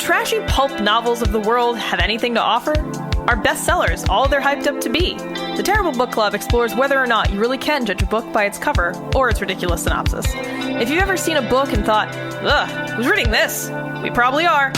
trashy pulp novels of the world have anything to offer? Are bestsellers all they're hyped up to be? The Terrible Book Club explores whether or not you really can judge a book by its cover or its ridiculous synopsis. If you've ever seen a book and thought, ugh, who's reading this? We probably are.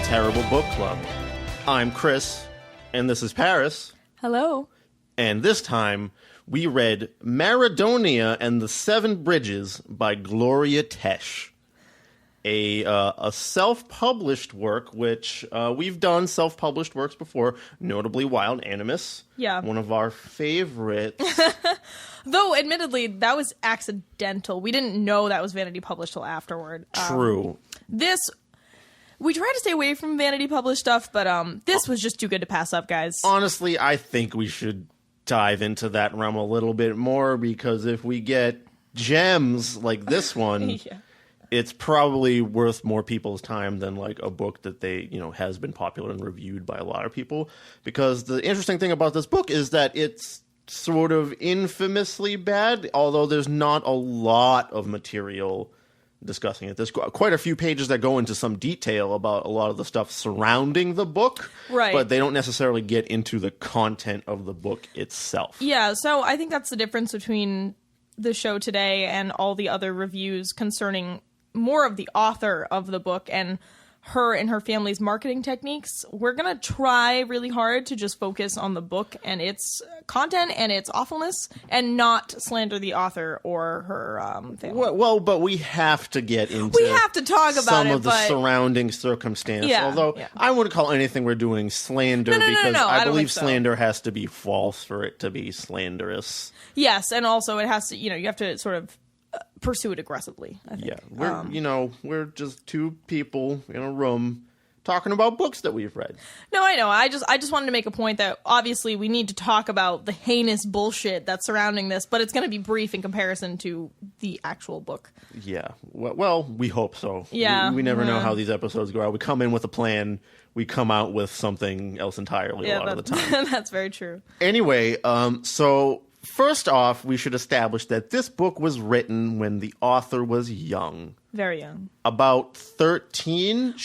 Terrible Book Club. I'm Chris, and this is Paris. Hello. And this time, we read Maradonia and the Seven Bridges by Gloria Tesch. A self-published work, which we've done self-published works before, notably Wild Animus. Yeah. One of our favorites. Though, admittedly, that was accidental. We didn't know that was Vanity Published till afterward. True. We try to stay away from Vanity Published stuff, but this was just too good to pass up, guys. Honestly, I think we should dive into that realm a little bit more, because if we get gems like this one, Yeah. It's probably worth more people's time than like a book that has been popular and reviewed by a lot of people. Because the interesting thing about this book is that it's sort of infamously bad, although there's not a lot of material discussing it. There's quite a few pages that go into some detail about a lot of the stuff surrounding the book, right? But they don't necessarily get into the content of the book itself. Yeah, so I think that's the difference between the show today and all the other reviews concerning more of the author of the book and her and her family's marketing techniques. We're going to try really hard to just focus on the book and its content and its awfulness and not slander the author or her family. Well, but we have to get into we have to talk about some of the surrounding circumstance. Yeah, although yeah. I wouldn't call anything we're doing slander, because I believe slander has to be false for it to be slanderous. Yes, and also it has to, you have to sort of pursue it aggressively, I think. Yeah, we're just two people in a room talking about books that we've read. No, I know. I just wanted to make a point that obviously we need to talk about the heinous bullshit that's surrounding this, but it's going to be brief in comparison to the actual book. Yeah. Well, we hope so. Yeah. We never know how these episodes go out. We come in with a plan. We come out with something else entirely a lot of the time. That's very true. Anyway, so first off, we should establish that this book was written when the author was young. Very young. About 13?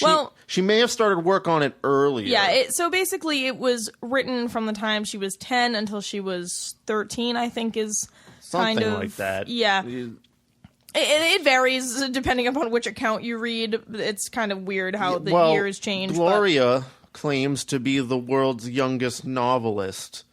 She may have started work on it earlier. Yeah, so basically it was written from the time she was 10 until she was 13, I think is something kind of... like that. Yeah. It varies depending upon which account you read. It's kind of weird how the years change. Gloria claims to be the world's youngest novelist,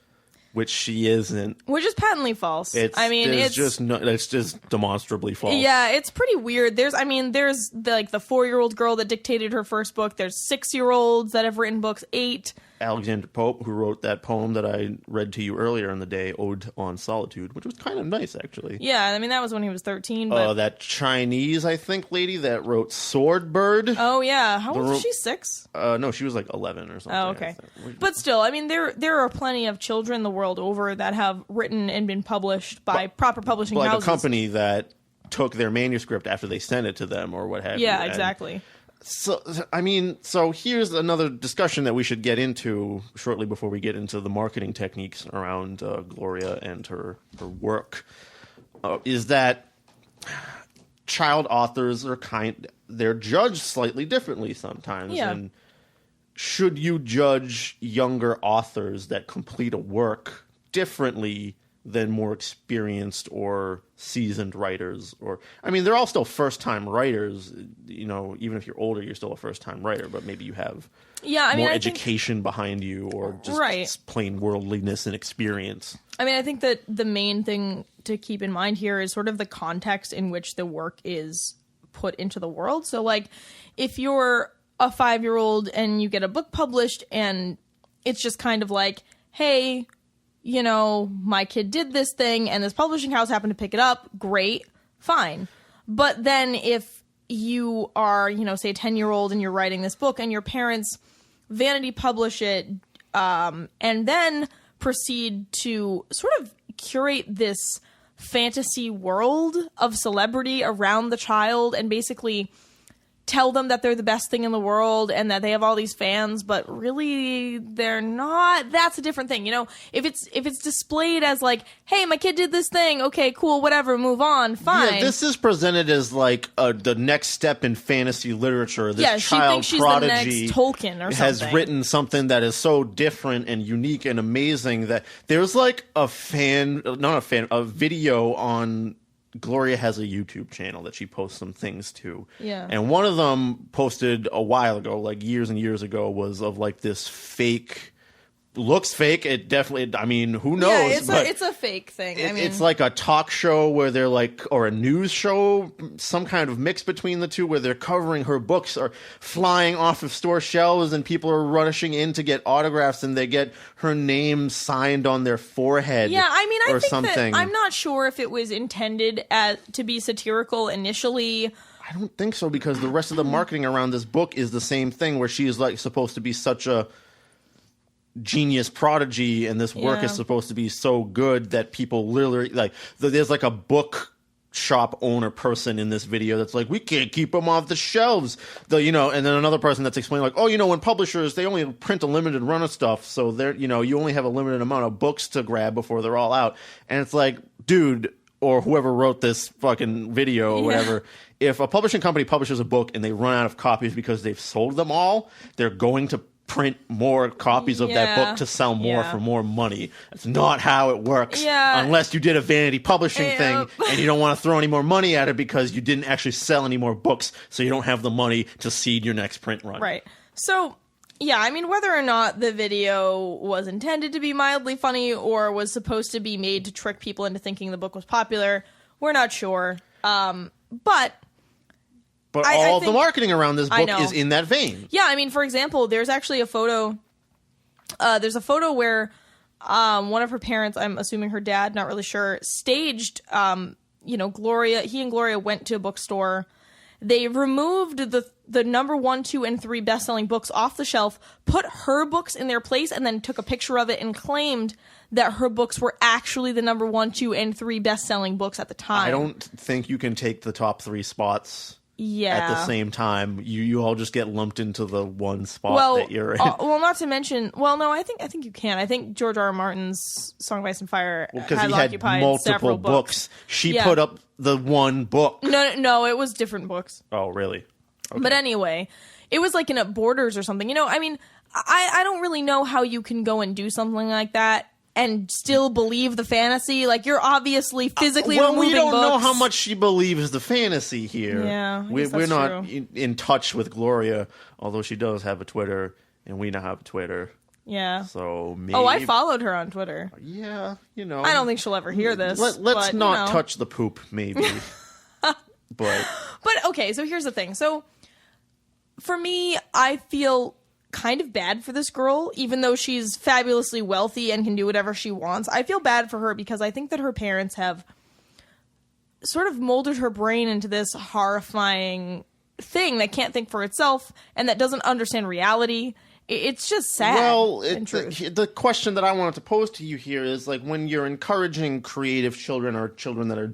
which she isn't. Which is patently false. It's just demonstrably false. Yeah, it's pretty weird. There's the 4-year-old girl that dictated her first book. There's 6-year-olds that have written books. 8. Alexander Pope, who wrote that poem that I read to you earlier in the day, Ode on Solitude, which was kind of nice, actually. Yeah, that was when he was 13. But that Chinese, I think, lady that wrote Swordbird. Oh, yeah. How old was she? 6? No, she was like 11 or something. Oh, okay. But still, there are plenty of children the world over that have written and been published by proper publishing houses. Like a company that took their manuscript after they sent it to them or what have you. Yeah, exactly. So here's another discussion that we should get into shortly before we get into the marketing techniques around Gloria and her work, is that child authors they're judged slightly differently sometimes. Yeah. And should you judge younger authors that complete a work differently than more experienced or seasoned writers? They're all still first-time writers. Even if you're older, you're still a first-time writer, but maybe you have more education behind you or just plain worldliness and experience. I think that the main thing to keep in mind here is sort of the context in which the work is put into the world. So, if you're a 5-year-old and you get a book published and it's just kind of like, hey, you know, my kid did this thing and this publishing house happened to pick it up. Great. Fine. But then if you are, you know, say a 10-year-old and you're writing this book and your parents vanity publish it, and then proceed to sort of curate this fantasy world of celebrity around the child and basically tell them that they're the best thing in the world and that they have all these fans, but really they're not. That's a different thing. You know, if it's displayed as like, hey, my kid did this thing. Okay, cool, whatever, move on. Fine. Yeah, this is presented as like the next step in fantasy literature. This she child thinks she's prodigy the next Tolkien or something. Has written something that is so different and unique and amazing that there's like a video on Gloria has a YouTube channel that she posts some things to. Yeah. And one of them posted a while ago, like years and years ago, was of like this fake, looks fake. It definitely, I mean, who knows? Yeah, it's a fake thing. I mean, it's like a talk show where they're like, or a news show, some kind of mix between the two, where they're covering her books or flying off of store shelves and people are rushing in to get autographs and they get her name signed on their forehead. Yeah, I mean, I think something. that I'm not sure if it was intended to be satirical initially. I don't think so, because the rest of the marketing around this book is the same thing, where she is like supposed to be such a genius prodigy and this work is supposed to be so good that people literally like, there's like a book shop owner person in this video that's like, we can't keep them off the shelves, you know, and then another person that's explaining like, oh, you know, when publishers, they only print a limited run of stuff, so they're, you know, you only have a limited amount of books to grab before they're all out. And it's like, dude, or whoever wrote this fucking video or whatever, if a publishing company publishes a book and they run out of copies because they've sold them all, they're going to print more copies of that book to sell more for more money. That's not how it works. Unless you did a vanity publishing thing and you don't want to throw any more money at it because you didn't actually sell any more books, so you don't have the money to seed your next print run. Right. So, yeah, I mean, whether or not the video was intended to be mildly funny or was supposed to be made to trick people into thinking the book was popular, we're not sure. But all the marketing around this book is in that vein. Yeah, I mean, for example, there's actually a photo. There's a photo where one of her parents, I'm assuming her dad, not really sure, staged, you know, Gloria. He and Gloria went to a bookstore. They removed the number 1, 2, and 3 best-selling books off the shelf, put her books in their place, and then took a picture of it and claimed that her books were actually the number 1, 2, and 3 best-selling books at the time. I don't think you can take the top 3 spots at the same time. You all just get lumped into the one spot that you're in. Well, not to mention, no, I think you can. I think George R. R. Martin's Song of Ice and Fire because he occupied had multiple several books. She put up the one book. No, it was different books. Oh, really? Okay. But anyway, it was like in a Borders or something. You know, I mean, I don't really know how you can go and do something like that and still believe the fantasy. Like, you're obviously physically removing books. Well, we don't know how much she believes the fantasy here. Yeah, we're not in touch with Gloria, although she does have a Twitter, and we now have a Twitter. Yeah. So maybe... Oh, I followed her on Twitter. Yeah, you know. I don't think she'll ever hear this. Let's not touch the poop, maybe. But okay, so here's the thing. So for me, I feel kind of bad for this girl, even though she's fabulously wealthy and can do whatever she wants. I feel bad for her because I think that her parents have sort of molded her brain into this horrifying thing that can't think for itself and that doesn't understand reality. It's just sad. Well, the question that I wanted to pose to you here is, like, when you're encouraging creative children or children that are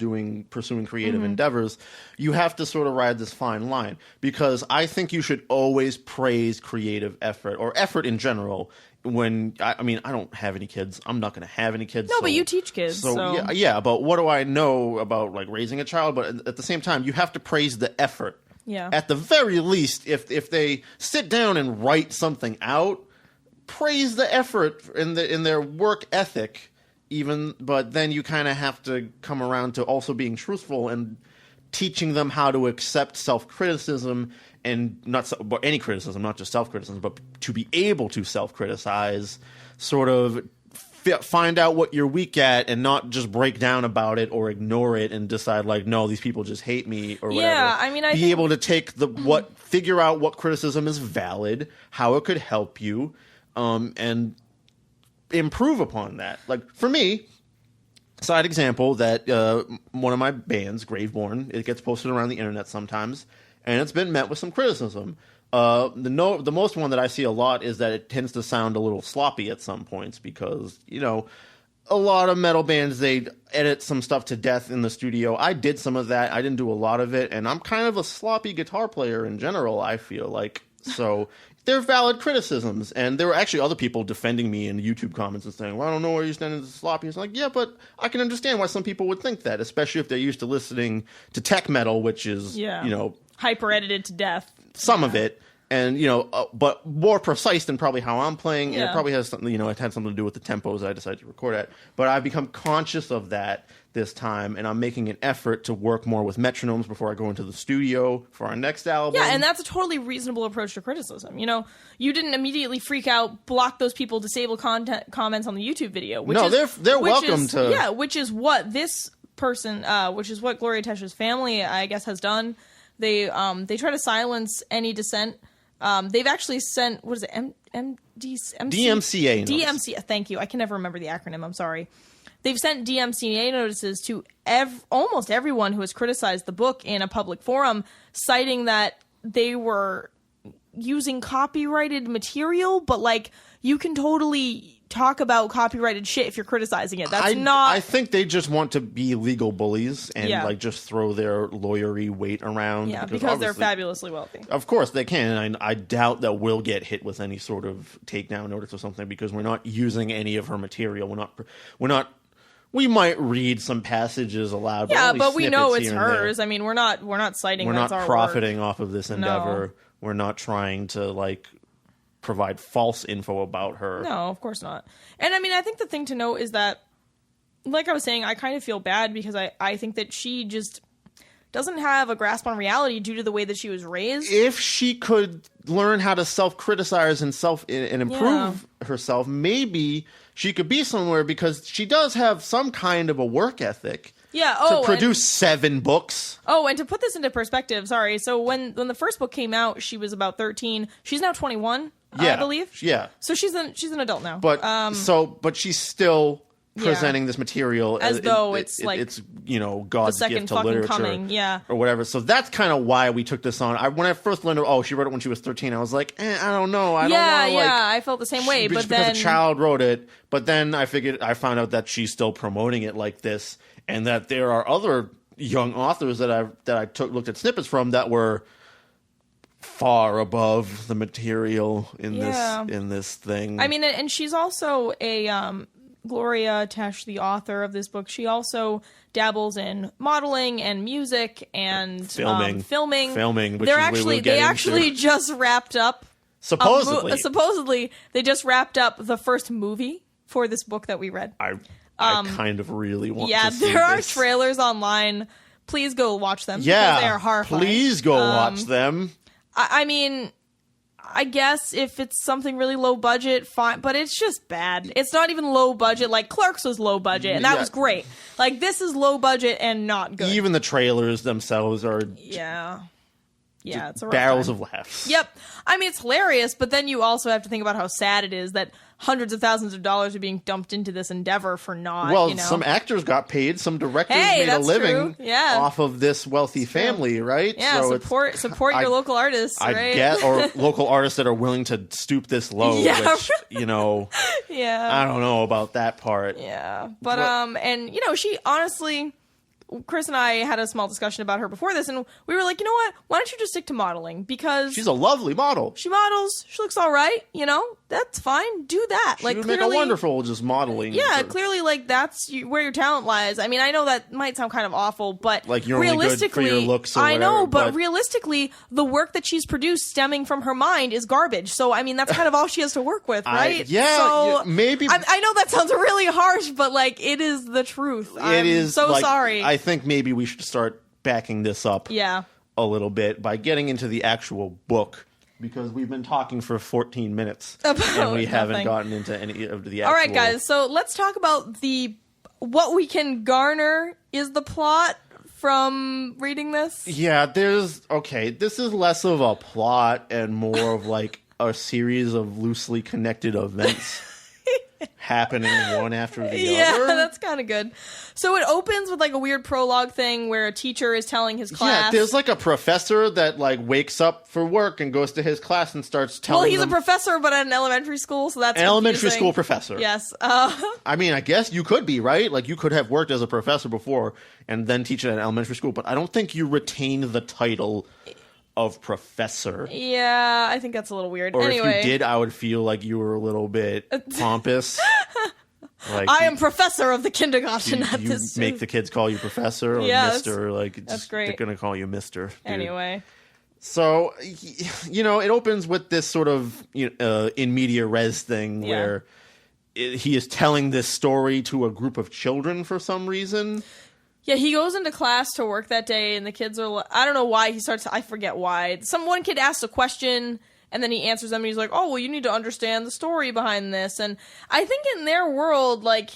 pursuing creative endeavors, you have to sort of ride this fine line, because I think you should always praise creative effort or effort in general. When I mean, I don't have any kids. I'm not going to have any kids. No, but you teach kids. So. Yeah. But what do I know about like raising a child? But at the same time, you have to praise the effort. Yeah. At the very least, if they sit down and write something out, praise the effort in their work ethic. But then you kind of have to come around to also being truthful and teaching them how to accept self-criticism and but any criticism, not just self-criticism, but to be able to self-criticize, sort of find out what you're weak at and not just break down about it or ignore it and decide like, no, these people just hate me or whatever. Yeah, I mean, be able to take figure out what criticism is valid, how it could help you, and improve upon that. Like, for me, side example, that one of my bands, Graveborn, it gets posted around the internet sometimes, and it's been met with some criticism. The most one that I see a lot is that it tends to sound a little sloppy at some points because, a lot of metal bands, they edit some stuff to death in the studio. I did some of that. I didn't do a lot of it, and I'm kind of a sloppy guitar player in general, I feel like. So they're valid criticisms, and there were actually other people defending me in YouTube comments and saying, well, I don't know where you're standing as sloppy. It's like, yeah, but I can understand why some people would think that, especially if they're used to listening to tech metal, which is, hyper edited to death. Some of it. And, but more precise than probably how I'm playing. And it probably has something, it had something to do with the tempos I decided to record at. But I've become conscious of that this time, and I'm making an effort to work more with metronomes before I go into the studio for our next album. Yeah, and that's a totally reasonable approach to criticism. You didn't immediately freak out, block those people, disable comments on the YouTube video. They're welcome to. Yeah, which is what this person, which is what Gloria Tesch's family, I guess, has done. They try to silence any dissent. They've actually sent, what is it, DMCA notice. DMCA, thank you. I can never remember the acronym, I'm sorry. They've sent DMCA notices to almost everyone who has criticized the book in a public forum, citing that they were using copyrighted material, but, you can totally talk about copyrighted shit if you're criticizing it. I think they just want to be legal bullies and just throw their lawyery weight around. Yeah, because they're fabulously wealthy. Of course they can, and I doubt that we'll get hit with any sort of takedown notice or something because we're not using any of her material. We're not. We might read some passages aloud. Yeah, but we know it's hers. I mean, we're not citing. We're not our profiting work. Off of this endeavor. No. We're not trying to provide false info about her. No, of course not. And I mean, I think the thing to note is that, like I was saying, I kind of feel bad because I think that she just doesn't have a grasp on reality due to the way that she was raised. If she could learn how to self-criticize and improve herself, maybe she could be somewhere because she does have some kind of a work ethic. Yeah. To produce 7 books. Oh, and to put this into perspective, sorry. So when the first book came out, she was about 13. She's now 21, I believe. Yeah. So she's an adult now. But but she's still presenting this material as though it's God's gift to literature, coming, or whatever. So that's kind of why we took this on. When I first learned, she wrote it when she was 13. I was like, I don't know. I don't know. I felt the same way. But then because a child wrote it. But then I found out that she's still promoting it like this. And that there are other young authors that I looked at snippets from that were far above the material in this thing. I mean, and she's also a Gloria Tesch, the author of this book. She also dabbles in modeling and music and filming. Which they actually just wrapped up. Supposedly, they just wrapped up the first movie for this book that we read. I kind of really want to see there are trailers online. Please go watch them. Yeah, because they are horrifying. Please go watch them. I mean, I guess if it's something really low budget, fine. But it's just bad. It's not even low budget. Like Clerks was low budget, and that was great. Like this is low budget and not good. Even the trailers themselves are it's a barrels of laughs. Yep. I mean, it's hilarious, but then you also have to think about how sad it is that hundreds of thousands of dollars are being dumped into this endeavor for not, some actors got paid, some directors made a living off of this wealthy family, right? Yeah, so support your local artists, right? Or local artists that are willing to stoop this low, which, I don't know about that part. Yeah, but and, she honestly... Chris and I had a small discussion about her before this, and we were like, you know what? Why don't you just stick to modeling? Because she's a lovely model. She models. She looks all right. That's fine. Do that. She would make a wonderful just modeling. Yeah, clearly, that's where your talent lies. I mean, I know that might sound kind of awful, but you're only good for your looks. Or I know, but realistically, the work that she's produced stemming from her mind is garbage. So, I mean, that's kind of all she has to work with, right? Maybe. I know that sounds really harsh, but it is the truth. It is. So sorry. I think maybe we should start backing this up. Yeah. A little bit by getting into the actual book. Because we've been talking for 14 minutes and we haven't gotten into any of the actual... All right, guys. So let's talk about what we can garner is the plot from reading this. Yeah, this is less of a plot and more of a series of loosely connected events happening one after the other. Yeah, that's kind of good. So it opens with like a weird prologue thing where a teacher is telling his class. Yeah, there's like a professor that like wakes up for work and goes to his class and starts telling Well, he's them, a professor, but at an elementary school, so that's an elementary confusing. school professor. Yes. I mean, I guess you could be, right? Like, you could have worked as a professor before and then teach at an elementary school, but I don't think you retain the title of professor. Yeah, I think that's a little weird. Or anyway. if you did, I would feel like you were a little bit pompous. Like, I am professor of the kindergarten at you this. make the kids call you professor or Yes, mister. Like, that's great. They're going to call you mister. Dude. Anyway. So, you know, it opens with this sort of in media res thing where he is telling this story to a group of children for some reason. Yeah, he goes into class to work that day, and the kids are, I don't know why he starts, I forget why. One kid asks a question, and then he answers them, and he's like, oh, well, you need to understand the story behind this. And I think in their world, like,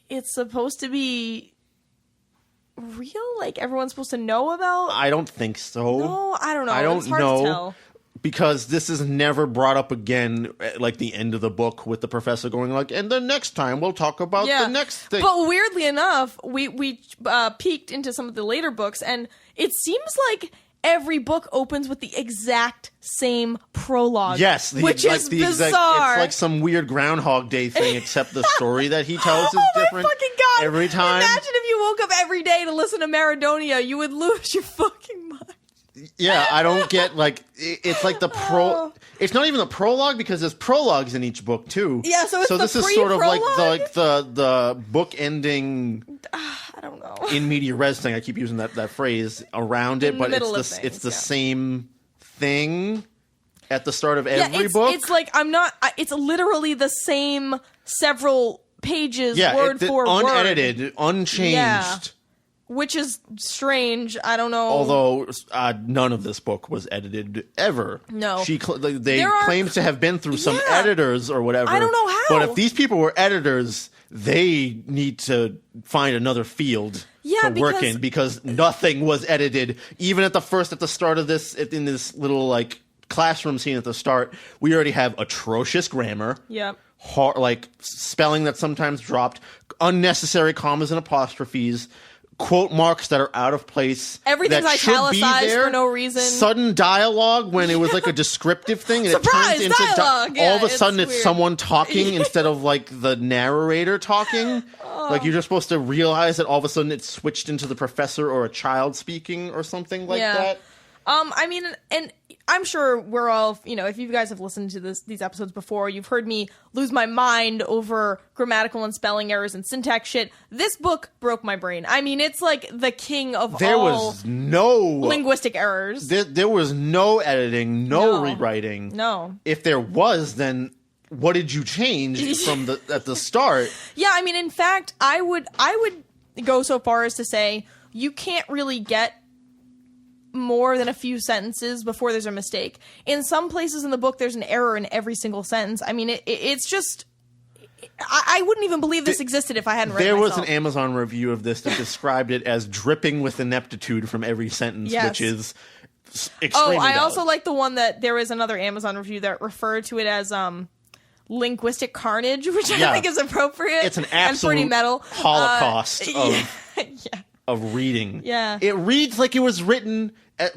it's supposed to be real? Like, everyone's supposed to know about? I don't think so. No, I don't know. I don't it's hard know. to tell. Because this is never brought up again at, like, the end of the book with the professor going like, and the next time we'll talk about the next thing. But weirdly enough, we peeked into some of the later books, and it seems like every book opens with the exact same prologue. Yes. Which like is the bizarre. It's like some weird Groundhog Day thing, except the story that he tells is different. Oh my fucking God. Every time. Imagine if you woke up every day to listen to Maradonia, you would lose your fucking mind. Yeah, I don't get, like, it's like it's not even the prologue because there's prologues in each book too. Yeah, so it's the this is sort of like pre-prologue? the book ending I don't know. in media res thing. I keep using that phrase around it, In but the middle of it's things, the yeah. same thing at the start of every it's, book. It's like it's literally the same several pages word for unedited, word. unchanged. Yeah. Which is strange. I don't know. Although none of this book was edited ever. No. They claim to have been through some editors or whatever. I don't know how. But if these people were editors, they need to find another field to work in because nothing was edited. Even at the start of this, in this little like classroom scene at the start, we already have atrocious grammar. Yep. Like spelling that sometimes dropped, unnecessary commas and apostrophes. Quote marks that are out of place. Everything's that should italicized be there. for no reason. Sudden dialogue when it was like a descriptive thing. And Surprise, it turns into dialogue! all of a Yeah, sudden it's it's weird. someone talking instead of like the narrator talking. Like you're just supposed to realize that all of a sudden it's switched into the professor or a child speaking or something like that. I mean, and I'm sure we're all, if you guys have listened to these episodes before, you've heard me lose my mind over grammatical and spelling errors and syntax shit. This book broke my brain. I mean, it's like the king of There all was no linguistic errors. There was no editing, no rewriting. No. If there was, then what did you change at the start? Yeah, I mean, in fact, I would go so far as to say you can't really get more than a few sentences before there's a mistake. In some places in the book, there's an error in every single sentence. I mean, it's just... I wouldn't even believe this existed if I hadn't read it myself. There was an Amazon review of this that described it as dripping with ineptitude from every sentence, which is extremely valid. also like the one that there was another Amazon review that referred to it as linguistic carnage, which I think is appropriate. It's an and absolute pretty metal. holocaust of reading. Yeah. It reads like it was written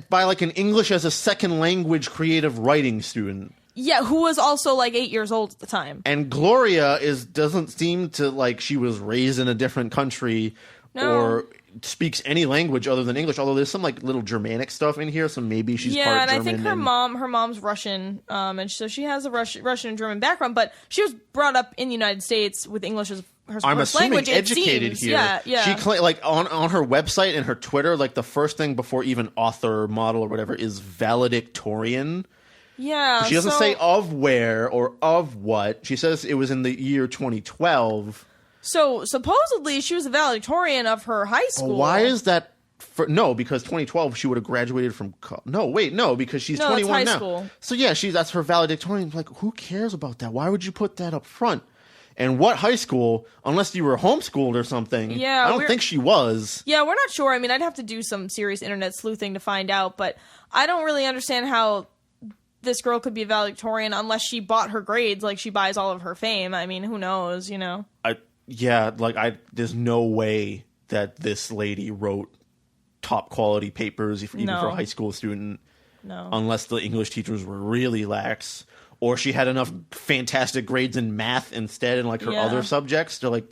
by like an English as a second language creative writing student. Yeah, who was also like 8 years old at the time. And Gloria doesn't seem to like she was raised in a different country or speaks any language other than English, although there's some like little Germanic stuff in here, so maybe she's part and German. I think her mom's Russian, and so she has a Russian and German background, but she was brought up in the United States with English as her I'm first assuming language. educated it seems. here. Yeah. She like on her website and her Twitter, like the first thing before even author, model, or whatever is valedictorian. Yeah. She doesn't say of where or of what. She says it was in the year 2012. So supposedly she was a valedictorian of her high school. Why is that? Because 2012 she would have graduated from. Because she's 21 that's high now. school. So yeah, that's her valedictorian. Like, who cares about that? Why would you put that up front? And what high school? Unless you were homeschooled or something. Yeah, I don't think she was. Yeah, we're not sure. I mean, I'd have to do some serious internet sleuthing to find out, but I don't really understand how this girl could be a valedictorian unless she bought her grades like she buys all of her fame. I mean, who knows, you know? There's no way that this lady wrote top quality papers even for a high school student. No. Unless the English teachers were really lax, or she had enough fantastic grades in math instead and like her other subjects. To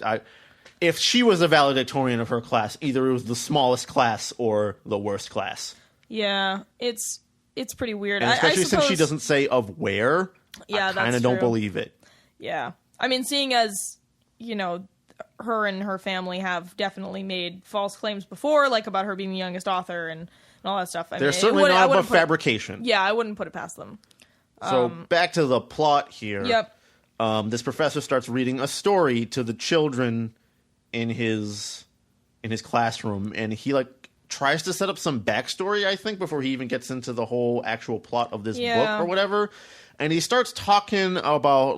if she was a valedictorian of her class, either it was the smallest class or the worst class. Yeah, it's pretty weird. And especially since she doesn't say of where. Yeah, I kind of don't believe it. Yeah, I mean, seeing as you know, her and her family have definitely made false claims before, like about her being the youngest author and all that stuff. They're certainly not above fabrication. Yeah, I wouldn't put it past them. So back to the plot here. Yep. This professor starts reading a story to the children in his classroom, and he tries to set up some backstory, I think, before he even gets into the whole actual plot of this book or whatever. And he starts talking about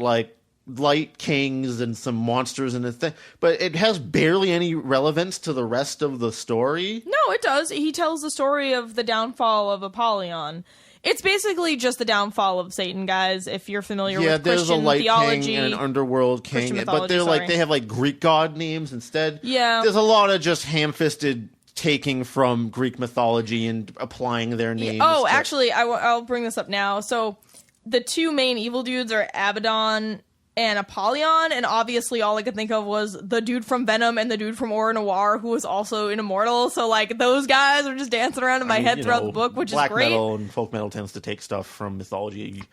light kings and some monsters and a thing, but it has barely any relevance to the rest of the story. No, it does. He tells the story of the downfall of Apollyon. It's basically just the downfall of Satan, guys. If you're familiar with there's Christian a light theology, king and an underworld king, but they have Greek god names instead. Yeah, there's a lot of just ham-fisted taking from Greek mythology and applying their names. Actually, I'll bring this up now. So the two main evil dudes are Abaddon and Apollyon, and obviously all I could think of was the dude from Venom and the dude from Aura Noir, who was also an immortal. So those guys are just dancing around in my head throughout the book, which is great. Black metal and folk metal tends to take stuff from mythology.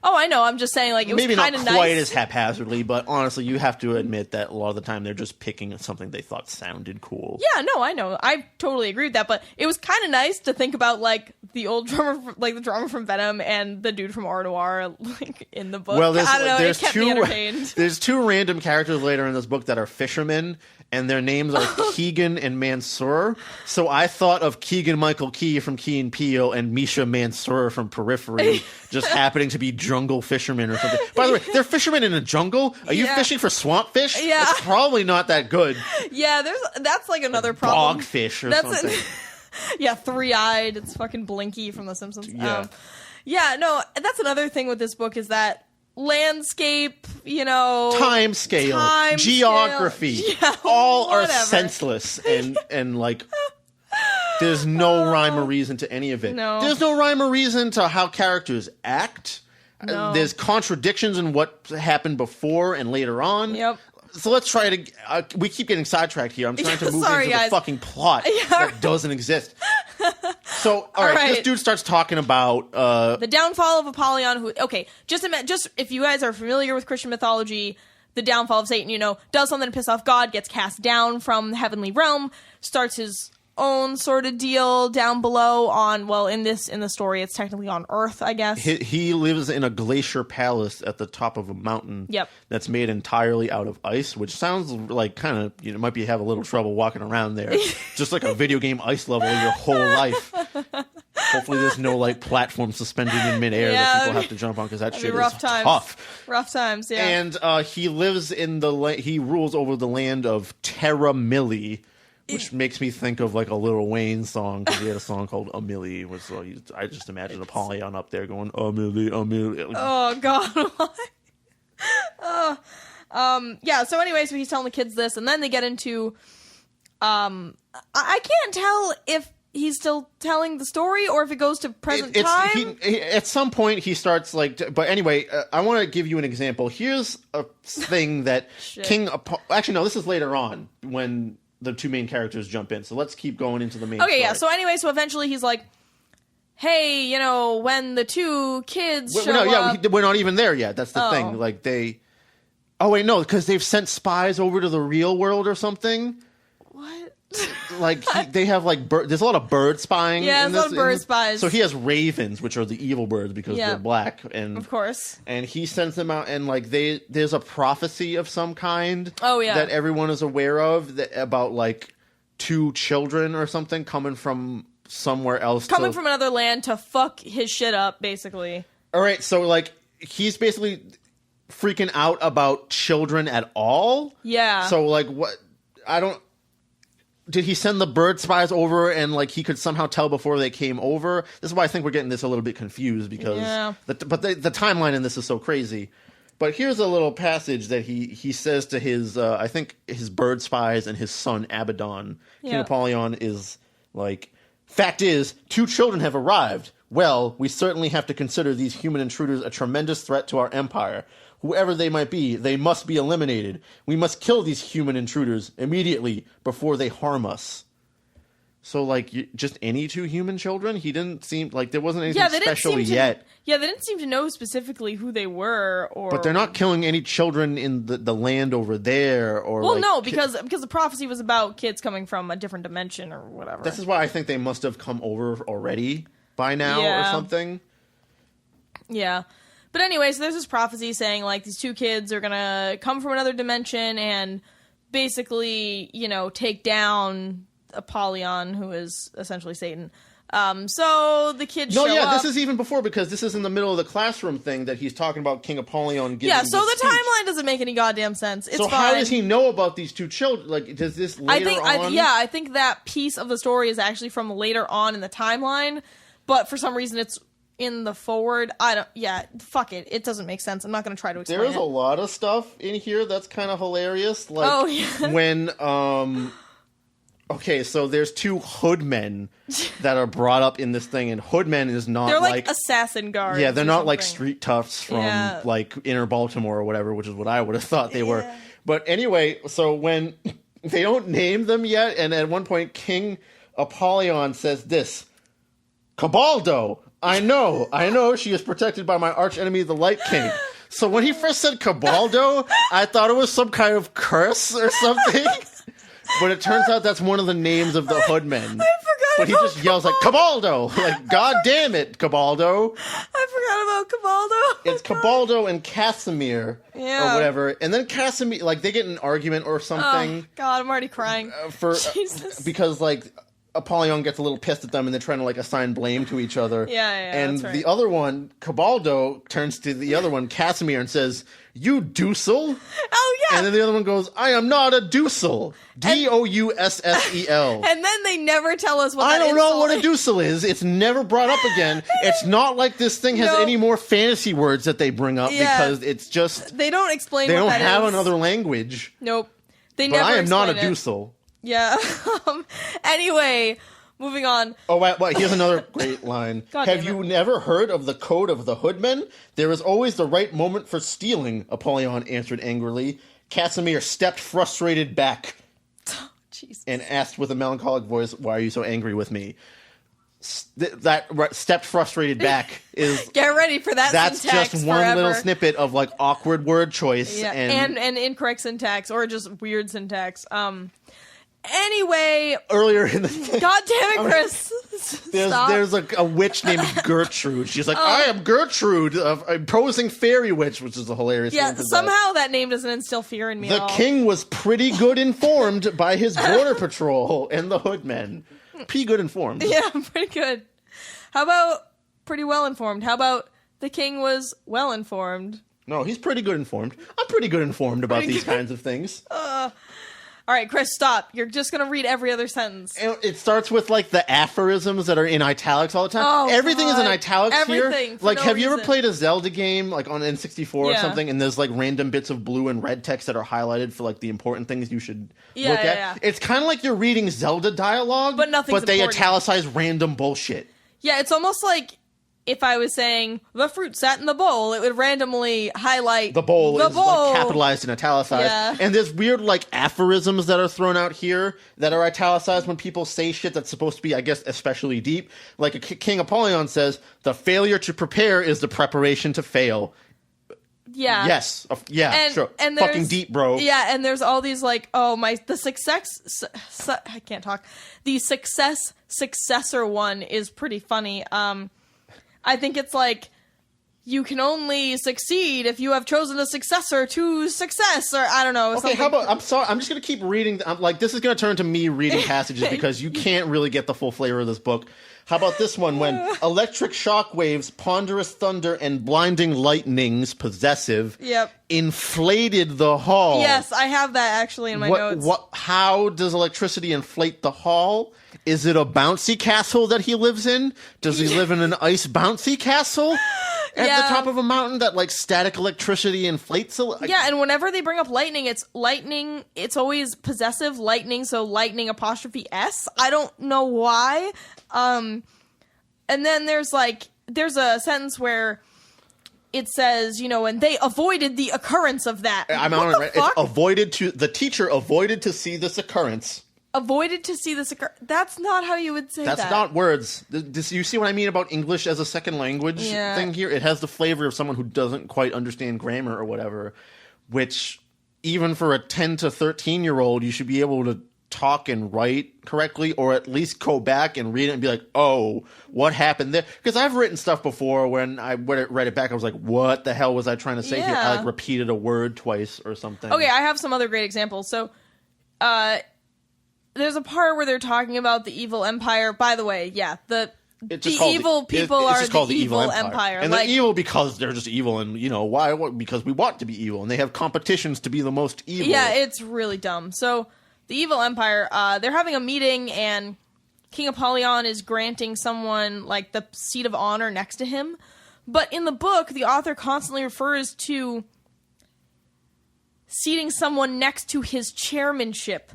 Oh, I know. I'm just saying, it was maybe kind of not nice. quite as haphazardly, but honestly, you have to admit that a lot of the time they're just picking something they thought sounded cool. Yeah, no, I know. I totally agree with that, but it was kind of nice to think about the old drummer, the drummer from Venom and the dude from Aura Noir, in the book. Well, I don't know. There's it kept me entertained. There's two random characters later in this book that are fishermen, and their names are Keegan and Mansour. So I thought of Keegan Michael Key from Key and Peele and Misha Mansour from Periphery, just happening to be jungle fishermen or something. By the way, they're fishermen in a jungle. Are you fishing for swamp fish? Yeah, it's probably not that good. Yeah, that's another problem. Dogfish or something. Yeah, 3-eyed. It's fucking Blinky from The Simpsons. Yeah. No, that's another thing with this book is that landscape, time scale, geography, all are senseless and there's no rhyme or reason to any of it. No. There's no rhyme or reason to how characters act. No. There's contradictions in what happened before and later on. Yep. So let's try to... we keep getting sidetracked here. I'm trying to move into the fucking plot that doesn't exist. So, all right, this dude starts talking about... the downfall of Apollyon, just if you guys are familiar with Christian mythology, the downfall of Satan, does something to piss off God, gets cast down from the heavenly realm, starts his own sort of deal down below in the story it's technically on Earth, I guess. He lives in a glacier palace at the top of a mountain. Yep. That's made entirely out of ice, which sounds like kind of might have a little trouble walking around there. Just like a video game ice level your whole life. Hopefully there's no platform suspended in midair that people have to jump on because that shit is tough. Rough times, yeah. And he lives in he rules over the land of Terra Milli, which makes me think of a Lil Wayne song, because he had a song called Amelie. I just imagine Apollyon up there going, Amelie, Amelie. Oh, God, why? So anyway, so he's telling the kids this, and then they get into, I can't tell if he's still telling the story or if it goes to present time. At some point, he starts, but anyway, I want to give you an example. Here's a thing that actually, no, this is later on, when the two main characters jump in. So let's keep going into the main story. Yeah. So anyway, eventually he's like, hey, when the two kids show up... we're not even there yet. That's the thing. Oh, wait, no, because they've sent spies over to the real world or something. What? They have there's a lot of bird spying. Yeah, there's a lot of bird spies. So he has ravens, which are the evil birds because they're black, and of course, and he sends them out, and there's a prophecy of some kind. Oh yeah, that everyone is aware of about two children or something coming from somewhere else, from another land to fuck his shit up, basically. All right, so he's basically freaking out about children at all. Yeah. So what? I don't. did he send the bird spies over and like he could somehow tell before they came over? This is why I think we're getting this a little bit confused because the timeline in this is so crazy. But here's a little passage that he says to his I think his bird spies and his son Abaddon. King Apollyon is like, fact is, 2 children have arrived. Well, we certainly have to consider these human intruders a tremendous threat to our empire. Whoever they might be, they must be eliminated. We must kill these human intruders immediately before they harm us. So, like, just any 2 human children? He didn't seem like there wasn't anything special yet. They didn't seem to know specifically who they were. But they're not killing any children in the land over there. Or well, no, because the prophecy was about kids coming from a different dimension or whatever. This is why I think they must have come over already by now or something. Yeah. But anyways, there's this prophecy saying, like, these 2 kids are gonna come from another dimension and basically, you know, take down Apollyon, who is essentially Satan. So the kids show up. This is even before, because this is in the middle of the classroom thing that he's talking about King Apollyon giving so the timeline doesn't make any goddamn sense. It's so fine. How does he know about these 2 children? Like, does this later on? I think that piece of the story is actually from later on in the timeline, but for some reason it's in the forward. Fuck it. It doesn't make sense. I'm not going to try to explain There's a lot of stuff in here that's kind of hilarious. Like, when, okay, so there's 2 hoodmen that are brought up in this thing, and hoodmen is not they're like assassin guards. Yeah, they're not like street toughs from like inner Baltimore or whatever, which is what I would have thought they were. But anyway, so when they don't name them yet, and at one point King Apollyon says this, Cabaldo, I know, she is protected by my archenemy, the Light King. So when he first said Cabaldo, I thought it was some kind of curse or something. But it turns out that's one of the names of the hoodmen. I forgot. But he just yells like, Cabaldo! Like, God damn it, Cabaldo! I forgot about Cabaldo. It's Cabaldo and Casimir, or whatever. And then Casimir, like, they get in an argument or something. Oh, God, I'm already crying. Jesus. Because, like, Apollyon gets a little pissed at them and they're trying to, like, assign blame to each other. And that's right. the other one, Cabaldo, turns to the other one, Casimir, and says, You dousel? Oh, yeah! And then the other one goes, I am not a dousel. Doussel. And then they never tell us what I don't know what a dousel is. It's never brought up again. It's not like this thing has any more fantasy words that they bring up because it's just... They don't explain what that is. They don't have another language. Nope. But I am not a dousel. Yeah. Anyway, moving on. Oh, wait, here's another great line. Have you never heard of the code of the hoodmen? There is always the right moment for stealing, Apollyon answered angrily. Casimir stepped frustrated back and asked with a melancholic voice, Why are you so angry with me? That stepped frustrated back is... Get ready for that that's syntax just one forever. little snippet of, like, awkward word choice. And incorrect syntax, or just weird syntax. Anyway, earlier in the God damn it, Chris! There's like a witch named Gertrude. She's like, I am Gertrude, a imposing fairy witch, which is a hilarious name. Somehow that name doesn't instill fear in me. The king was pretty good informed by his border patrol and the hoodmen. Pretty good informed. Yeah, pretty good. How about pretty well informed? How about the king was well informed? No, he's pretty good informed. I'm pretty good informed about these kinds of things. All right, Chris, stop. You're just going to read every other sentence. And it starts with, like, the aphorisms that are in italics all the time. Everything is in italics here. Like, have you ever played a Zelda game, like, on N64 or something, and there's, like, random bits of blue and red text that are highlighted for, like, the important things you should look at? Yeah. It's kind of like you're reading Zelda dialogue, but they italicize random bullshit. Yeah, it's almost like... If I was saying, the fruit sat in the bowl, it would randomly highlight the bowl. Like, capitalized and italicized. Yeah. And there's weird, like, aphorisms that are thrown out here that are italicized when people say shit that's supposed to be, I guess, especially deep. Like, King Apollyon says, the failure to prepare is the preparation to fail. Yeah. Yes. Sure. And fucking deep, bro. Yeah, and there's all these, like, I can't talk. The successor one is pretty funny. I think it's like, you can only succeed if you have chosen a successor to success, or I don't know. Okay, something. how about, I'm sorry, I'm just going to keep reading. I'm like, this is going to turn to me reading passages because you can't really get the full flavor of this book. How about this one? When electric shockwaves, ponderous thunder, and blinding lightnings, possessive, inflated the hall. Yes, I have that actually in my notes. How does electricity inflate the hall? Is it a bouncy castle that he lives in? Does he live in an ice bouncy castle? At the top of a mountain that, like, static electricity inflates? Yeah, and whenever they bring up lightning, it's always possessive lightning, so lightning apostrophe S. I don't know why. And then there's a sentence where it says, and they avoided the occurrence of that. The teacher avoided to see this occurrence. Avoided to see this occur. That's not how you would say that. That's not words. You see what I mean about English as a second language thing here? It has the flavor of someone who doesn't quite understand grammar or whatever, which even for a 10 to 13-year-old, you should be able to talk and write correctly, or at least go back and read it and be like, oh, what happened there? Because I've written stuff before when I read it back, I was like, what the hell was I trying to say here? I repeated a word twice or something. Okay, I have some other great examples. So, there's a part where they're talking about the evil empire. By the way, the evil people are the evil empire. And they're evil because they're just evil, and why? Because we want to be evil, and they have competitions to be the most evil. Yeah, it's really dumb. So the evil empire, they're having a meeting, and King Apollyon is granting someone like the seat of honor next to him. But in the book, the author constantly refers to seating someone next to his chairmanship.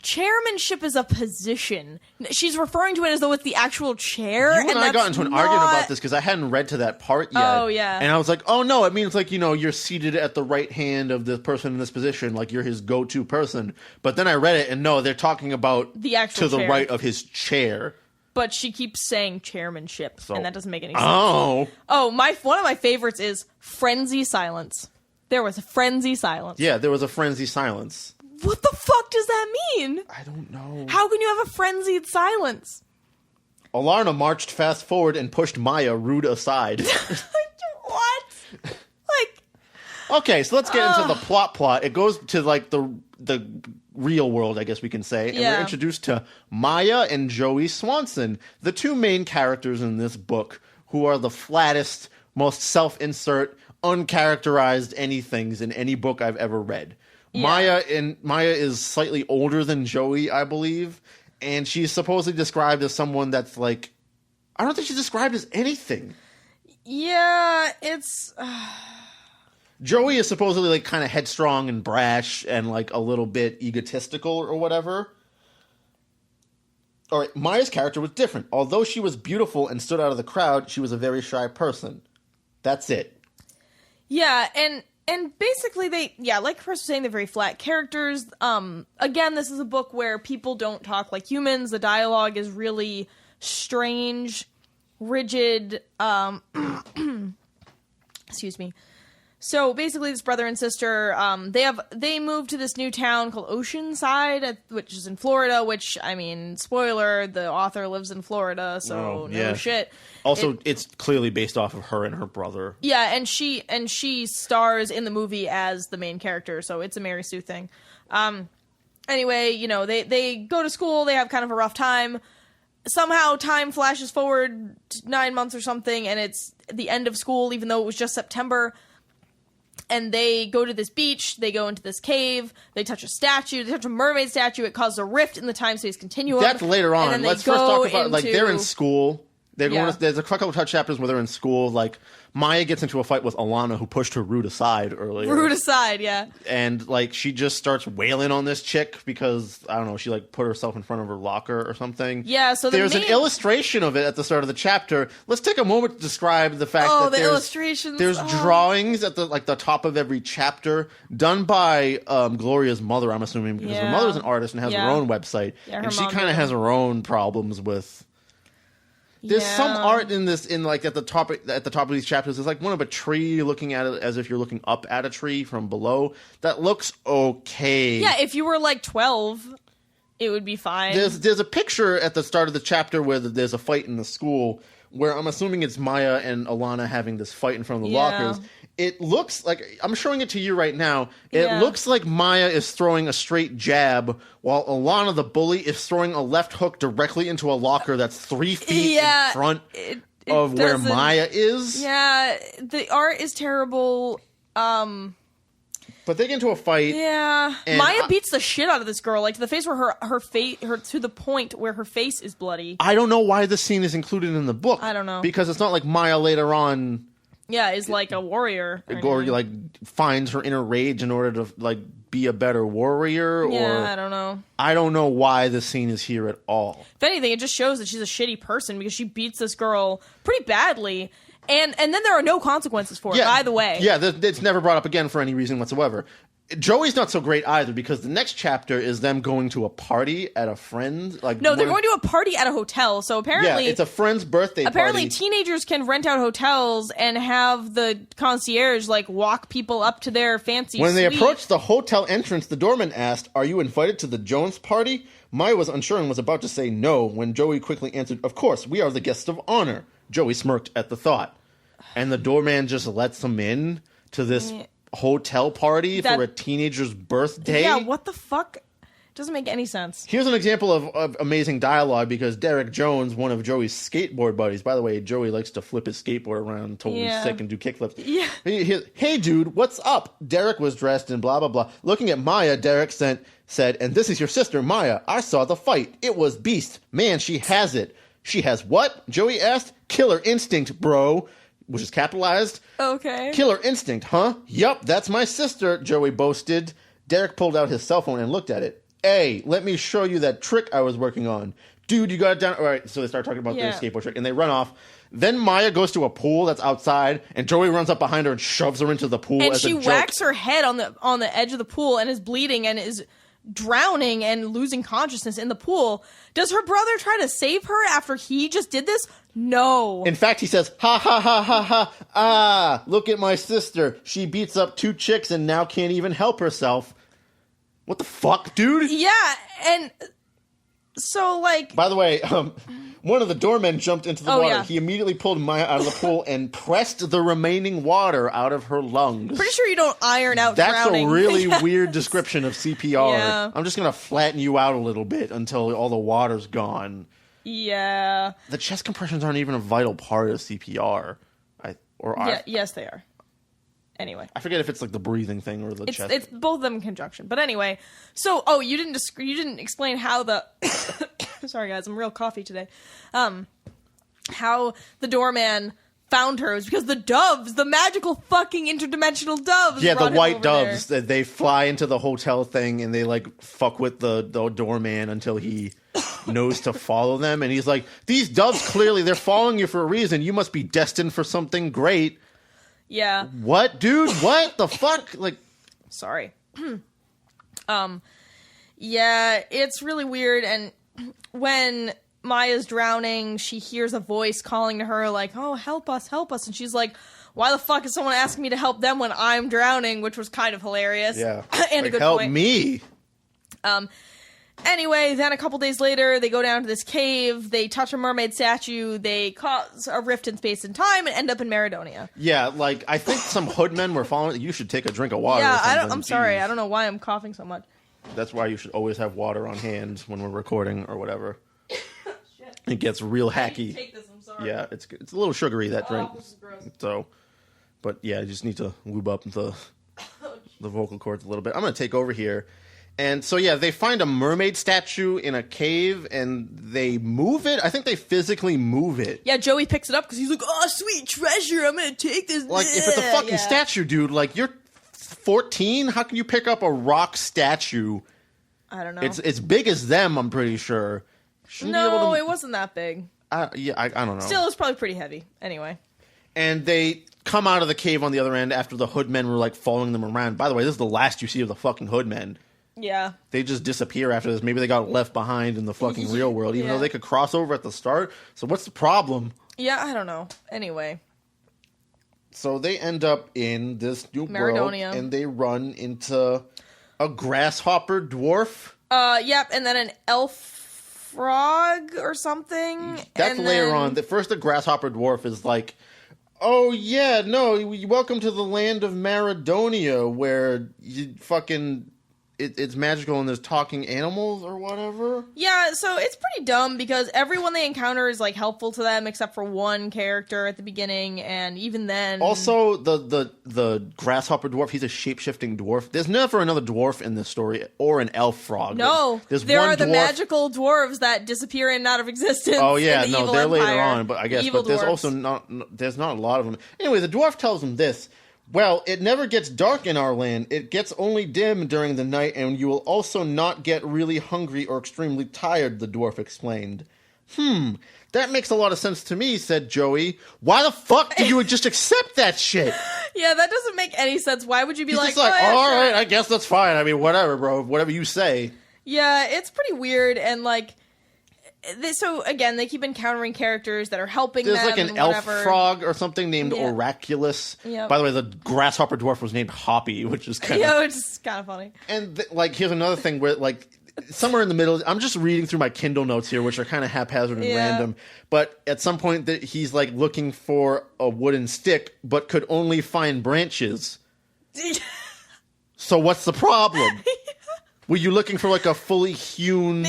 Chairmanship is a position. She's referring to it as though it's the actual chair. You and I got into an argument about this because I hadn't read to that part yet. Oh, yeah. And I was like, oh, no, it means like, you're seated at the right hand of the person in this position. Like, you're his go-to person. But then I read it, and no, they're talking about the actual to the right of his chair. But she keeps saying chairmanship, and that doesn't make any sense. Oh, one of my favorites is frenzy silence. There was a frenzy silence. Yeah, there was a frenzy silence. What the fuck does that mean? I don't know. How can you have a frenzied silence? Alarna marched fast forward and pushed Maya rude aside. What? Okay, so let's get into the plot. It goes to like the real world, I guess we can say. And we're introduced to Maya and Joey Swanson, the two main characters in this book, who are the flattest, most self-insert, uncharacterized anythings in any book I've ever read. Yeah. Maya is slightly older than Joey, I believe, and she's supposedly described as someone that's like, I don't think she's described as anything. Yeah, it's Joey is supposedly like kind of headstrong and brash and like a little bit egotistical or whatever. All right, Maya's character was different. Although she was beautiful and stood out of the crowd, she was a very shy person. That's it. Yeah, and basically like Chris was saying, they're very flat characters. Again, this is a book where people don't talk like humans. The dialogue is really strange, rigid. Excuse me. So basically, this brother and sister, they moved to this new town called Oceanside, which is in Florida. Which, I mean, spoiler: the author lives in Florida, so no shit. Also, it's clearly based off of her and her brother. Yeah, and she stars in the movie as the main character, so it's a Mary Sue thing. Anyway, they go to school. They have kind of a rough time. Somehow, time flashes forward 9 months or something, and it's the end of school, even though it was just September. And they go to this beach, they go into this cave, they touch a statue, they touch a mermaid statue, it causes a rift in the time-space continuum. That's later on. Let's first talk about, like, they're in school. There's a couple of chapters where they're in school, like, Maya gets into a fight with Alanna, who pushed her rude aside earlier. Rude aside, yeah. And, like, she just starts wailing on this chick because, I don't know, she, like, put herself in front of her locker or something. Yeah, so there's an illustration of it at the start of the chapter. Let's take a moment to describe the fact that there's drawings at the top of every chapter done by Gloria's mother, I'm assuming, because her mother's an artist and has her own website. Yeah, and she kind of has her own problems with... There's some art in this, at the top of these chapters. There's like one of a tree looking at it as if you're looking up at a tree from below. That looks okay. Yeah, if you were like 12, it would be fine. There's a picture at the start of the chapter where there's a fight in the school where I'm assuming it's Maya and Alana having this fight in front of the Yeah. lockers. It looks like, I'm showing it to you right now, it looks like Maya is throwing a straight jab, while Alana, the bully, is throwing a left hook directly into a locker that's 3 feet in front of where Maya is. Yeah, the art is terrible. But they get into a fight. Yeah, Maya beats the shit out of this girl, like to the face where her face, to the point where her face is bloody. I don't know why this scene is included in the book. I don't know. Because it's not like Maya later on... Yeah, is like a warrior. Or like finds her inner rage in order to like be a better warrior. Yeah, I don't know. I don't know why this scene is here at all. If anything, it just shows that she's a shitty person because she beats this girl pretty badly. And then there are no consequences for it, by the way. Yeah, it's never brought up again for any reason whatsoever. Joey's not so great either because the next chapter is them going to a party at a friend. They're going to a party at a hotel. So apparently, it's a friend's birthday party. Apparently, teenagers can rent out hotels and have the concierge like walk people up to their fancy. When they suite. approached the hotel entrance, the doorman asked, "Are you invited to the Jones party?" Maya was unsure and was about to say no when Joey quickly answered, "Of course, we are the guests of honor." Joey smirked at the thought, and the doorman just lets them in to this hotel party for a teenager's birthday. Yeah, what the fuck? Doesn't make any sense. Here's an example of amazing dialogue because Derek Jones, one of Joey's skateboard buddies, by the way, Joey likes to flip his skateboard around totally sick and do kickflips. Yeah. Hey dude, what's up? Derek was dressed in blah blah blah. Looking at Maya, Derek said, "And this is your sister Maya. I saw the fight. It was beast. Man, she has it." "She has what?" Joey asked. "Killer instinct, bro." Which is capitalized. Okay. "Killer instinct, huh?" "Yup, that's my sister," Joey boasted. Derek pulled out his cell phone and looked at it. "Hey, let me show you that trick I was working on." "Dude, you got it down." All right, so they start talking about their skateboard trick, and they run off. Then Maya goes to a pool that's outside, and Joey runs up behind her and shoves her into the pool and as a joke. And she whacks her head on the edge of the pool and is bleeding and is drowning and losing consciousness in the pool. Does her brother try to save her after he just did this? No. In fact, he says, "Ha ha ha ha ha, ah, look at my sister. She beats up 2 chicks and now can't even help herself." What the fuck, dude? Yeah, and so, like... By the way, one of the doormen jumped into the water. Yeah. He immediately pulled Maya out of the pool and pressed the remaining water out of her lungs. Pretty sure you don't iron out drowning. That's a really weird description of CPR. Yeah. I'm just going to flatten you out a little bit until all the water's gone. The chest compressions aren't even a vital part of CPR. Yes, they are. Anyway, I forget if it's like the breathing thing or the chest. It's both of them in conjunction. But anyway, so you didn't explain how the sorry guys, I'm real coffee today. How the doorman found her was because the doves, the magical fucking interdimensional doves. Yeah, the white doves. There. They fly into the hotel thing and they like fuck with the doorman until he knows to follow them. And he's like, "These doves clearly they're following you for a reason. You must be destined for something great." Yeah. What, dude? What the fuck? Like, sorry. Yeah, it's really weird. And when Maya's drowning, she hears a voice calling to her like, "Oh, help us, help us." And she's like, "Why the fuck is someone asking me to help them when I'm drowning?" Which was kind of hilarious. Yeah. And like, a good help point. me. Anyway, then a couple days later, they go down to this cave, they touch a mermaid statue, they cause a rift in space and time, and end up in Maradonia. Yeah, like, I think some hoodmen were following. You should take a drink of water. Yeah, or something. I'm sorry. Jeez. I don't know why I'm coughing so much. That's why you should always have water on hand when we're recording or whatever. Shit. It gets real hacky. Take this, I'm sorry. Yeah, it's a little sugary, that drink. This is gross. So, but yeah, you just need to lube up the vocal cords a little bit. I'm going to take over here. And so, yeah, they find a mermaid statue in a cave, and they move it. I think they physically move it. Yeah, Joey picks it up because he's like, "Oh, sweet treasure, I'm going to take this." Like, if it's a fucking statue, dude, like, you're 14? How can you pick up a rock statue? I don't know. It's as big as them, I'm pretty sure. No, it wasn't that big. I don't know. Still, it was probably pretty heavy. Anyway. And they come out of the cave on the other end after the hoodmen were, like, following them around. By the way, this is the last you see of the fucking hoodmen. Yeah. They just disappear after this. Maybe they got left behind in the fucking real world, even though they could cross over at the start. So what's the problem? Yeah, I don't know. Anyway. So they end up in this new world, Maradonia. and they run into a grasshopper dwarf. Yep, and then an elf frog or something. That's and later then... on. First, the grasshopper dwarf is like, oh, yeah, no, welcome to the land of Maradonia, where you fucking... It's magical and there's talking animals or whatever. Yeah, so it's pretty dumb because everyone they encounter is like helpful to them except for one character at the beginning, and even then. Also, the grasshopper dwarf, he's a shape-shifting dwarf. There's never another dwarf in this story or an elf frog. No, there are the magical dwarves that disappear in and out of existence. Oh yeah, in the no, evil they're empire. later on, but I guess but there's also there's not a lot of them. Anyway, the dwarf tells him this. Well, it never gets dark in our land. It gets only dim during the night, and you will also not get really hungry or extremely tired, the dwarf explained. That makes a lot of sense to me, said Joey. Why the fuck did you just accept that shit? Yeah, that doesn't make any sense. Why would you be He's like, just like, oh, yeah, all sure. right, I guess that's fine. I mean, whatever, bro. Whatever you say. Yeah, it's pretty weird, and like... So, again, they keep encountering characters that are helping There's them. like an elf frog or something named Oraculus. Yep. By the way, the grasshopper dwarf was named Hoppy, which is kind of... Yeah, which is kind of funny. And, here's another thing where, somewhere in the middle... I'm just reading through my Kindle notes here, which are kind of haphazard and random. But at some point, he's, looking for a wooden stick, but could only find branches. So what's the problem? Were you looking for, a fully hewn...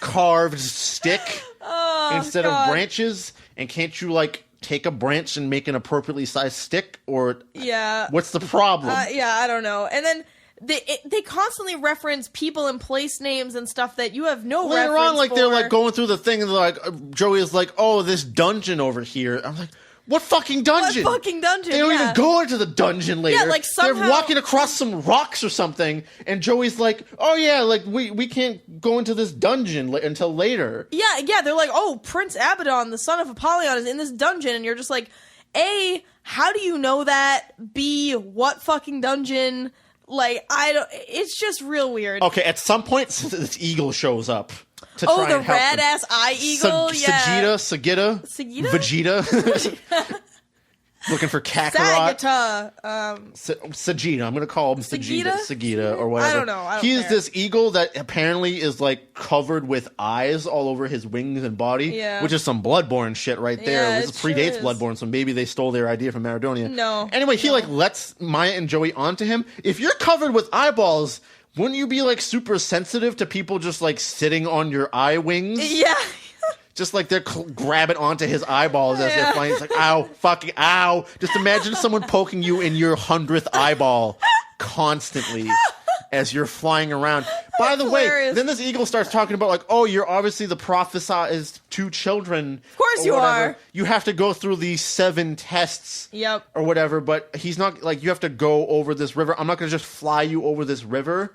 carved stick instead of branches, and can't you take a branch and make an appropriately sized stick, or what's the problem? I don't know. And then they constantly reference people and place names and stuff that you have no later reference on for. They're going through the thing, and Joey is like, oh, this dungeon over here. I'm like, what fucking dungeon? What fucking dungeon? They don't even go into the dungeon later. Yeah, somehow... They're walking across some rocks or something, and Joey's like, oh yeah, we can't go into this dungeon until later. Yeah, they're like, oh, Prince Abaddon, the son of Apollyon, is in this dungeon, and you're just like, A, how do you know that? B, what fucking dungeon? It's just real weird. Okay, at some point, this eagle shows up. Oh, the rad-ass eye eagle? Sagita? Vegeta? Looking for Kakarot. Sagita. I'm going to call him Sagita or whatever. I don't know. He's this eagle that apparently is covered with eyes all over his wings and body, which is some Bloodborne shit right there. This predates Bloodborne, so maybe they stole their idea from Maradonia. No. Anyway, he lets Maya and Joey onto him. If you're covered with eyeballs, wouldn't you be super sensitive to people just sitting on your eye wings? Yeah. Just they're grabbing onto his eyeballs as they're flying. It's like, ow, fucking ow. Just imagine someone poking you in your 100th eyeball constantly as you're flying around. By the way, then this eagle starts talking about oh, you're obviously the prophesized two children. Of course you are. You have to go through these 7 tests. Yep. Or whatever, but he's not you have to go over this river. I'm not going to just fly you over this river.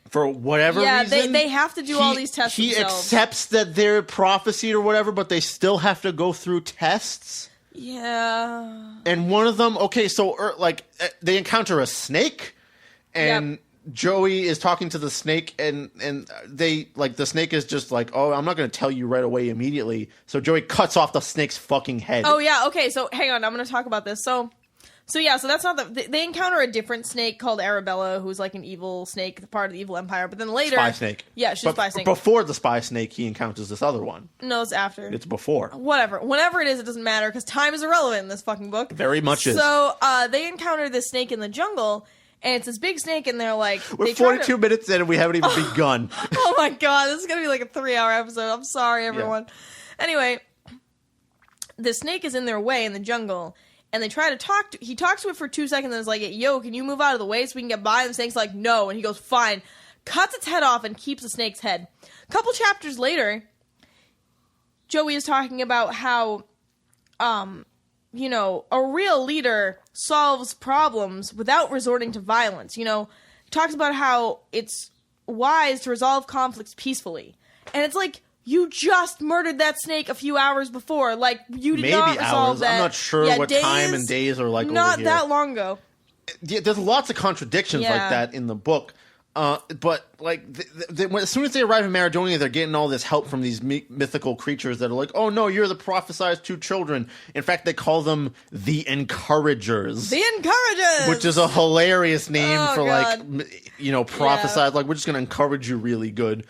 For whatever reason. Yeah, they have to do all these tests themselves. He accepts that they're prophesied or whatever, but they still have to go through tests. Yeah. And one of them, they encounter a snake, and Joey is talking to the snake, and they, the snake is just oh, I'm not going to tell you right away immediately. So Joey cuts off the snake's fucking head. Oh, yeah, okay, so hang on, I'm going to talk about this. So that's not they encounter a different snake called Arabella, who's an evil snake, part of the evil empire. But then later, spy snake. Yeah, she's a spy snake. Before the spy snake, he encounters this other one. No, it's after. It's before. Whatever. Whenever it is, it doesn't matter because time is irrelevant in this fucking book. Very much is. So they encounter this snake in the jungle, and it's this big snake, and they're like, we're 42 minutes in, and we haven't even begun. Oh my god, this is gonna be a 3-hour episode. I'm sorry, everyone. Yeah. Anyway, the snake is in their way in the jungle. And they try to talk to... He talks to it for 2 seconds and is like, yo, can you move out of the way so we can get by? And the snake's like, no. And he goes, fine. Cuts its head off and keeps the snake's head. A couple chapters later, Joey is talking about how, a real leader solves problems without resorting to violence. Talks about how it's wise to resolve conflicts peacefully. And it's you just murdered that snake a few hours before. You did not resolve that. I'm not sure what days, time and days are like not over here. that long ago. Yeah, there's lots of contradictions like that in the book. But as soon as they arrive in Maradonia, they're getting all this help from these mythical creatures that are like, oh no, you're the prophesized two children. In fact, they call them the Encouragers. The Encouragers! Which is a hilarious name for prophesized, we're just going to encourage you really good.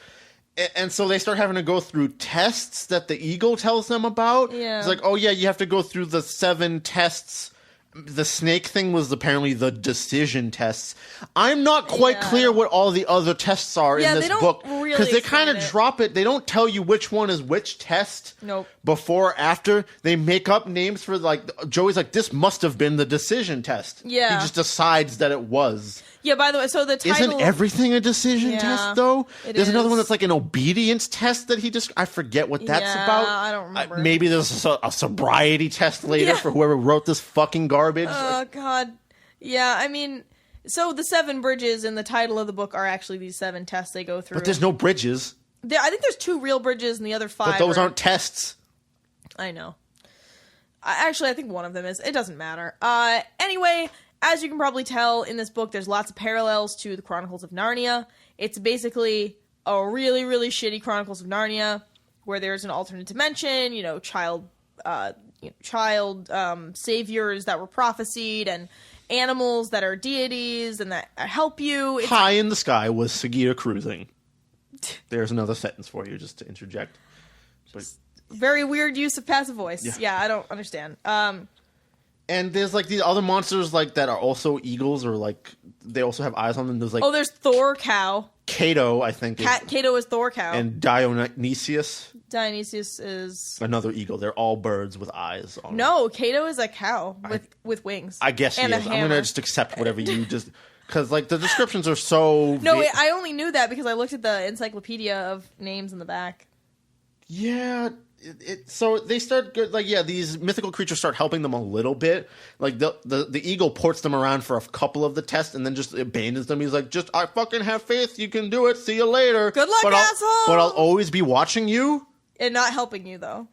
And so they start having to go through tests that the eagle tells them about. Yeah. It's like, oh yeah, you have to go through the 7 tests. The snake thing was apparently the decision tests. I'm not quite clear what all the other tests are in this book. Because they kind of drop it. They don't tell you which one is which test. Nope. Before, after. They make up names for, like, Joey's like, this must have been the decision test. Yeah. He just decides that it was. Yeah, by the way, so the title... Isn't everything a decision test, though? There's another one that's like an obedience test that he just... I forget what that's about. I don't remember. Maybe there's a sobriety test later for whoever wrote this fucking garbage. Oh, God. Yeah, I mean... So the 7 bridges in the title of the book are actually these 7 tests they go through. But there's no bridges. I think there's 2 real bridges and the other 5 But those aren't tests. I know. Actually, I think one of them is. It doesn't matter. Anyway... As you can probably tell, in this book, there's lots of parallels to the Chronicles of Narnia. It's basically a really, really shitty Chronicles of Narnia, where there's an alternate dimension, child saviors that were prophesied, and animals that are deities and that help you. High in the sky was Sagia cruising. There's another sentence for you, just to interject. But... Very weird use of passive voice. Yeah, I don't understand. And there's, like, these other monsters, like, that are also eagles, or, like, they also have eyes on them. There's, like... Oh, there's Thor Cow. Cato, I think. Cato is Thor Cow. And Dionysius. Dionysius is... Another eagle. They're all birds with eyes on them. No, Cato is a cow with wings. I guess he is. I'm going to just accept whatever you just... Because, like, the descriptions are so... No, I only knew that because I looked at the encyclopedia of names in the back. Yeah... So they start, like, these mythical creatures start helping them a little bit. Like, the eagle ports them around for a couple of the tests and then just abandons them. He's like, I fucking have faith. You can do it. See you later. Good luck, asshole. But I'll always be watching you. And not helping you, though.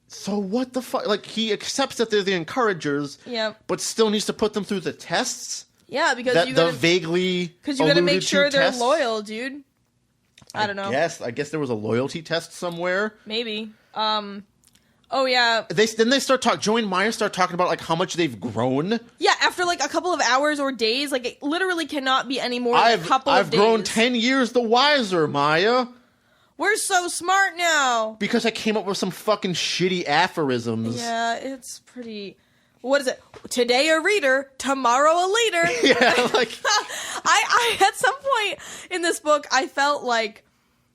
So what the fuck? Like, he accepts that they're the encouragers. Yeah. But still needs to put them through the tests. Yeah, because you gotta make sure they're loyal, dude. I don't know. I guess there was a loyalty test somewhere. Maybe. Oh yeah. Then they start talking. Joey and Maya start talking about, like, how much they've grown. Yeah, after like a couple of hours or days, like it literally cannot be any more than a couple of days. I've grown 10 years the wiser, Maya. We're so smart now. Because I came up with some fucking shitty aphorisms. Yeah, it's pretty. What is it? Today a reader, tomorrow a leader. Yeah, like I at some point in this book, I felt like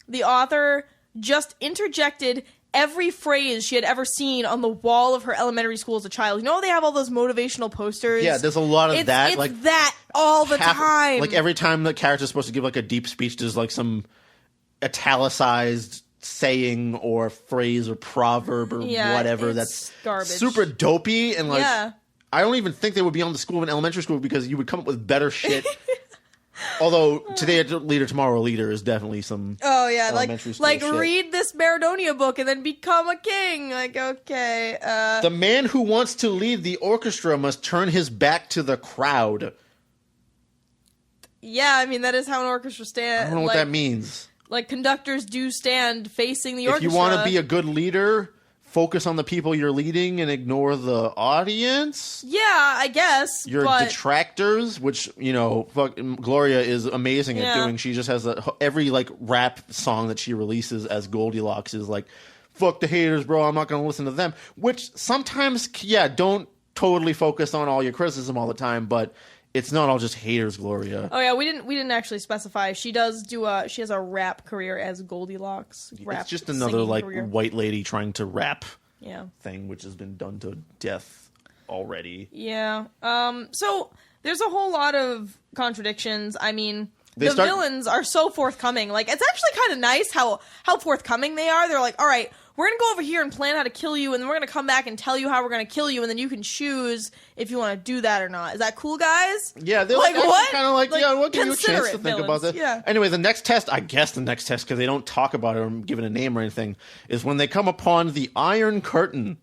the author just interjected every phrase she had ever seen on the wall of her elementary school as a child. You know, they have all those motivational posters. Yeah, there's a lot of that. It's like that all the time. Like every time the character's supposed to give like a deep speech, there's like some italicized saying or phrase or proverb or whatever that's garbage. Super dopey and like I don't even think they would be on the school in elementary school because you would come up with better shit. Although today a leader, tomorrow a leader is definitely some elementary school shit. Read this Maradonia book and then become a king. Like, okay. The man who wants to lead the orchestra must turn his back to the crowd. Yeah, I mean that is how an orchestra stands. I don't know what that means. Like conductors do stand facing the orchestra. If you want to be a good leader, focus on the people you're leading and ignore the audience. Yeah, I guess. Your detractors, which, you know, Gloria is amazing at doing. She just has every like rap song that she releases as Goldilocks is like, fuck the haters, bro. I'm not going to listen to them. Which sometimes, don't totally focus on all your criticism all the time, but it's not all just haters, Gloria. Oh yeah, we didn't actually specify. She does she has a rap career as Goldilocks. It's just another like career. White lady trying to rap thing, which has been done to death already. Yeah. So there's a whole lot of contradictions. I mean, the villains are so forthcoming. Like, it's actually kind of nice how forthcoming they are. They're like, all right, we're going to go over here and plan how to kill you, and then we're going to come back and tell you how we're going to kill you, and then you can choose if you want to do that or not. Is that cool, guys? Yeah, they're like what? Kind of like, we'll give you a chance to think villains. about that. Yeah. Anyway, the next test, because they don't talk about it or give it a name or anything, is when they come upon the Iron Curtain.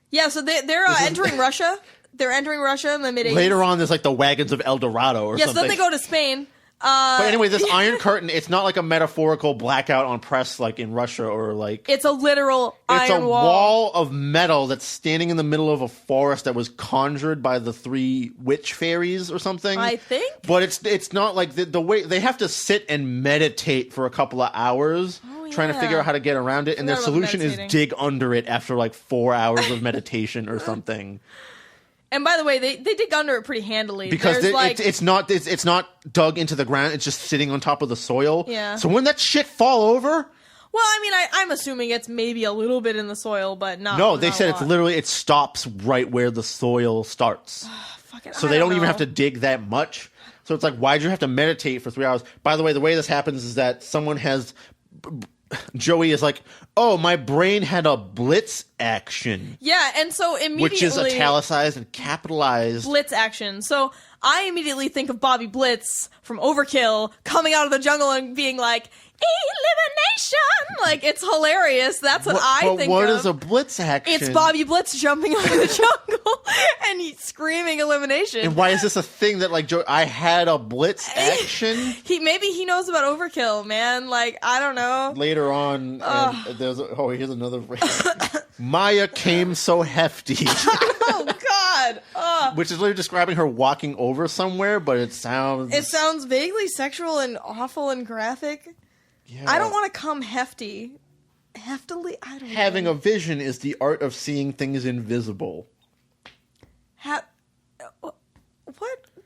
Yeah, so they're entering Russia. They're entering Russia in the mid-80s. Later on, there's like the wagons of El Dorado or something. Yes, then they go to Spain. But anyway, this Iron Curtain, it's not like a metaphorical blackout on press like in Russia or like... It's a literal It's iron a wall of metal that's standing in the middle of a forest that was conjured by the 3 witch fairies or something. I think. But it's not like the way... They have to sit and meditate for a couple of hours trying to figure out how to get around it. And their solution is dig under it after like 4 hours of meditation or something. And by the way, they dig under it pretty handily. Because it's not dug into the ground. It's just sitting on top of the soil. Yeah. So when that shit fall over... Well, I mean, I'm assuming it's maybe a little bit in the soil, but not... No, they not said a it's lot. literally... It stops right where the soil starts. So they don't even have to dig that much. So it's like, why'd you have to meditate for 3 hours? By the way this happens is that someone has... Joey is like, oh, my brain had a blitz action. Yeah, and so immediately... Which is italicized and capitalized. Blitz action. So I immediately think of Bobby Blitz from Overkill coming out of the jungle and being like, elimination! Like, it's hilarious. That's what I think of. What is a blitz action? It's Bobby Blitz jumping out of the jungle and he's screaming elimination. And why is this a thing that, like, I had a blitz action? Maybe he knows about Overkill, man. Like, I don't know. Later on, here's another phrase. Maya came so hefty. Oh, God. Which is literally describing her walking over somewhere, but it sounds... It sounds vaguely sexual and awful and graphic. Yeah. I don't want to come hefty. Heftily? I don't know. Having a vision is the art of seeing things invisible. What?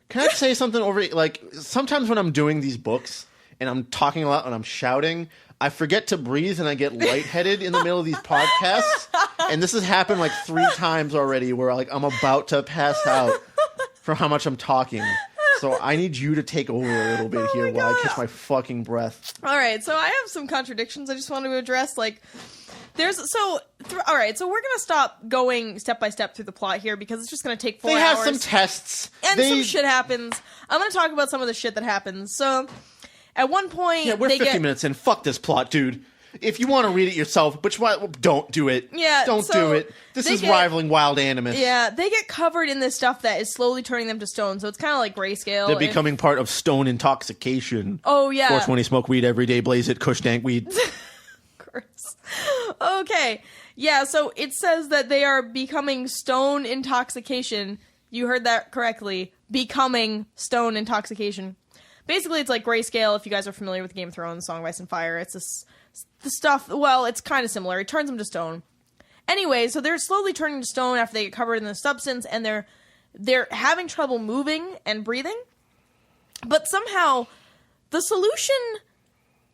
Can I say something over... Like, sometimes when I'm doing these books, and I'm talking a lot and I'm shouting, I forget to breathe and I get lightheaded in the middle of these podcasts. And this has happened like 3 times already where like I'm about to pass out from how much I'm talking. So I need you to take over a little bit here while I catch my fucking breath. All right, so I have some contradictions I just want to address. Like, all right, so we're gonna stop going step by step through the plot here because it's just gonna take 4 hours. They have some tests, and some shit happens. I'm gonna talk about some of the shit that happens. So, at one point, we're 50 minutes in. Fuck this plot, dude. If you want to read it yourself, don't do it. Yeah, don't do it. This is rivaling Wild Animus. Yeah, they get covered in this stuff that is slowly turning them to stone, so it's kind of like grayscale. They're becoming part of stone intoxication. Oh, yeah. 420 smoke weed every day, blaze it, kush dank weed. Gross. Okay. Yeah, so it says that they are becoming stone intoxication. You heard that correctly. Becoming stone intoxication. Basically, it's like grayscale, if you guys are familiar with Game of Thrones, Song of Ice and Fire. It's the stuff, well, it's kind of similar. It turns them to stone. Anyway, so they're slowly turning to stone after they get covered in the substance, and they're having trouble moving and breathing. But somehow, the solution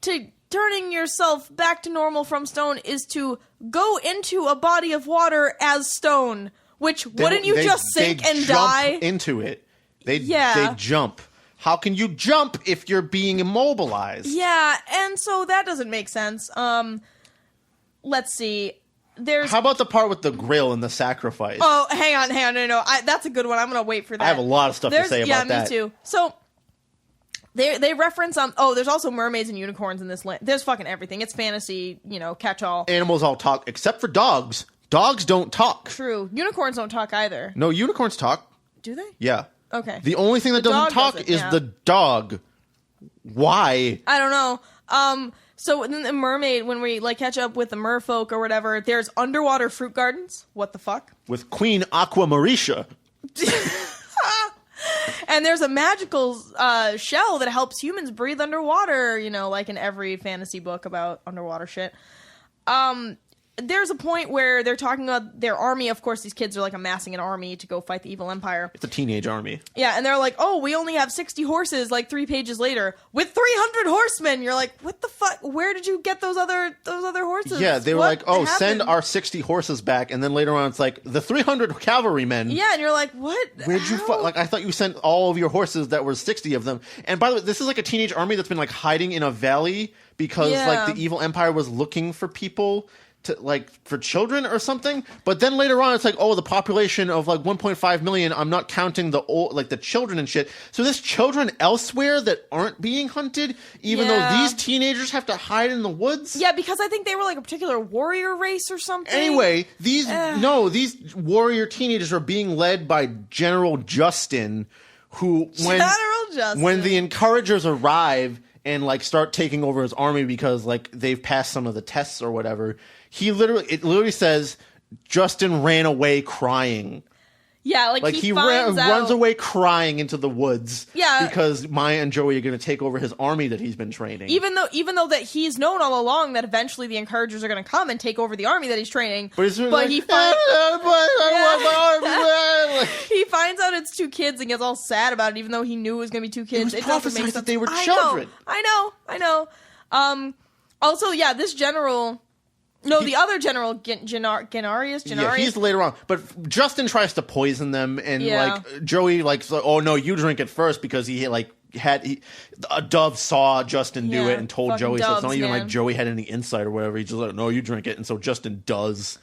to turning yourself back to normal from stone is to go into a body of water as stone. Which, wouldn't you just sink and die? Into it. They jump. How can you jump if you're being immobilized? Yeah, and so that doesn't make sense. Let's see. How about the part with the grill and the sacrifice? Oh, hang on, no. That's a good one. I'm gonna wait for that. I have a lot of stuff to say about that. Yeah, me too. So they reference there's also mermaids and unicorns in this land. There's fucking everything. It's fantasy, catch-all. Animals all talk, except for dogs. Dogs don't talk. True. Unicorns don't talk either. No, unicorns talk. Do they? Yeah. Okay. The only thing that doesn't talk is the dog. Why? I don't know. So then the mermaid, when we catch up with the merfolk or whatever, there's underwater fruit gardens. What the fuck? With Queen Aqua Mauritia. And there's a magical shell that helps humans breathe underwater, like in every fantasy book about underwater shit. There's a point where they're talking about their army. Of course, these kids are amassing an army to go fight the evil empire. It's a teenage army. Yeah, and they're like, oh, we only have 60 horses, 3 pages later, with 300 horsemen. You're like, what the fuck? Where did you get those other horses? Yeah, they were happened? Send our 60 horses back. And then later on, it's like, the 300 cavalrymen. Yeah, and you're like, what? Where'd you I thought you sent all of your horses that were 60 of them. And by the way, this is a teenage army that's been hiding in a valley because the evil empire was looking for people for children or something. But then later on it's the population of 1.5 million, I'm not counting the old the children and shit. So there's children elsewhere that aren't being hunted even though these teenagers have to hide in the woods. Yeah, because I think they were a particular warrior race or something. Anyway, these warrior teenagers are being led by General Justin, who when the encouragers arrive and like start taking over his army because like they've passed some of the tests or whatever, it literally says Justin ran away crying. Yeah, like he runs away crying into the woods. Yeah, because Maya and Joey are going to take over his army that he's been training. Even though that he's known all along that eventually the encouragers are going to come and take over the army that he's training. But he finds he finds out it's 2 kids and gets all sad about it, even though he knew it was going to be 2 kids. It was prophesied that they were children. I know. Also, yeah, this general. No, the other general, Gennarius. Yeah, he's later on. But Justin tries to poison them, and like Joey, like, oh no, you drink it first because he a dove saw Justin do it and told Joey. So it's not even like Joey had any insight or whatever. He's just like, no, you drink it, and so Justin does.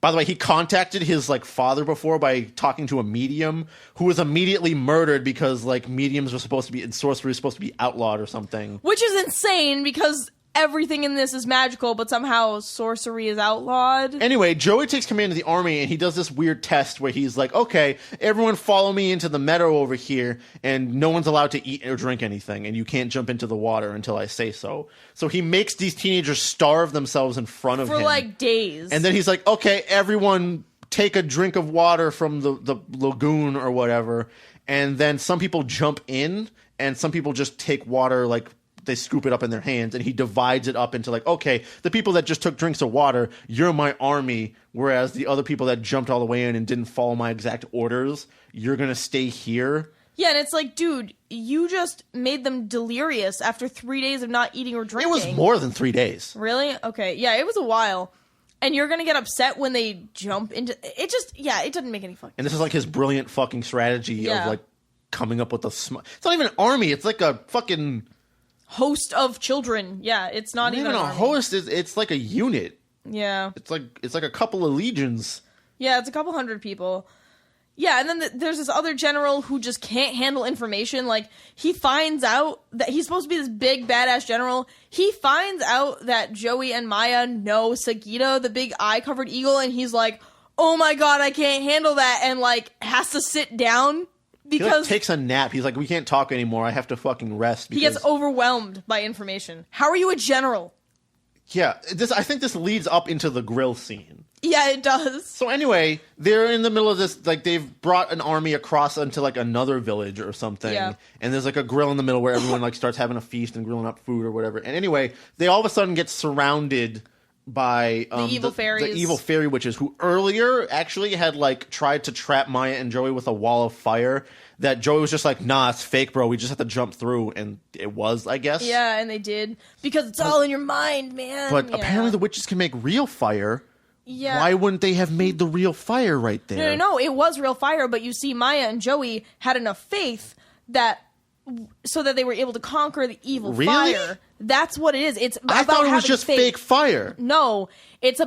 By the way, he contacted his like father before by talking to a medium who was immediately murdered because like mediums were supposed to be, and sorcery was supposed to be outlawed or something. Which is insane because everything in this is magical, but somehow sorcery is outlawed. Anyway, Joey takes command of the army, and he does this weird test where he's like, okay, everyone follow me into the meadow over here, and no one's allowed to eat or drink anything, and you can't jump into the water until I say so. So he makes these teenagers starve themselves in front of him. For like days. And then he's like, okay, everyone take a drink of water from the lagoon or whatever, and then some people jump in, and some people just take water like they scoop it up in their hands, and he divides it up into like, okay, the people that just took drinks of water, you're my army, whereas the other people that jumped all the way in and didn't follow my exact orders, you're gonna stay here. Yeah, and it's like, dude, you just made them delirious after 3 days of not eating or drinking. It was more than 3 days. Really? Okay. Yeah, it was a while. And you're gonna get upset when they jump into it. It doesn't make any fucking. And this is like his brilliant fucking strategy of like coming up with it's not even an army. It's like a fucking host of children. Yeah, it's not even a host. It's like a unit. Yeah, it's like a couple of legions. Yeah, it's a couple hundred people. Yeah, and then there's this other general who just can't handle information. Like, he finds out that he's supposed to be this big badass general. He finds out that Joey and Maya know Sagita, the big eye-covered eagle, and he's like, oh my god, I can't handle that, and like has to sit down. Because he like, takes a nap. He's like, we can't talk anymore. I have to fucking rest. He gets overwhelmed by information. How are you a general? Yeah, I think this leads up into the grill scene. Yeah, it does. So anyway, they're in the middle of this, like they've brought an army across into like another village or something. Yeah. And there's like a grill in the middle where everyone like starts having a feast and grilling up food or whatever. And anyway, they all of a sudden get surrounded by the evil fairies. The evil fairy witches, who earlier actually had like tried to trap Maya and Joey with a wall of fire that Joey was just like, nah, it's fake, bro, we just have to jump through. And it was, I guess. Yeah, and they did, because it's all in your mind, man. But apparently the witches can make real fire. Yeah. Why wouldn't they have made the real fire right there? No, it was real fire, but you see, Maya and Joey had enough faith so that they were able to conquer the evil fire. That's what it is. It's I about thought it was just faith. Fake fire. No, it's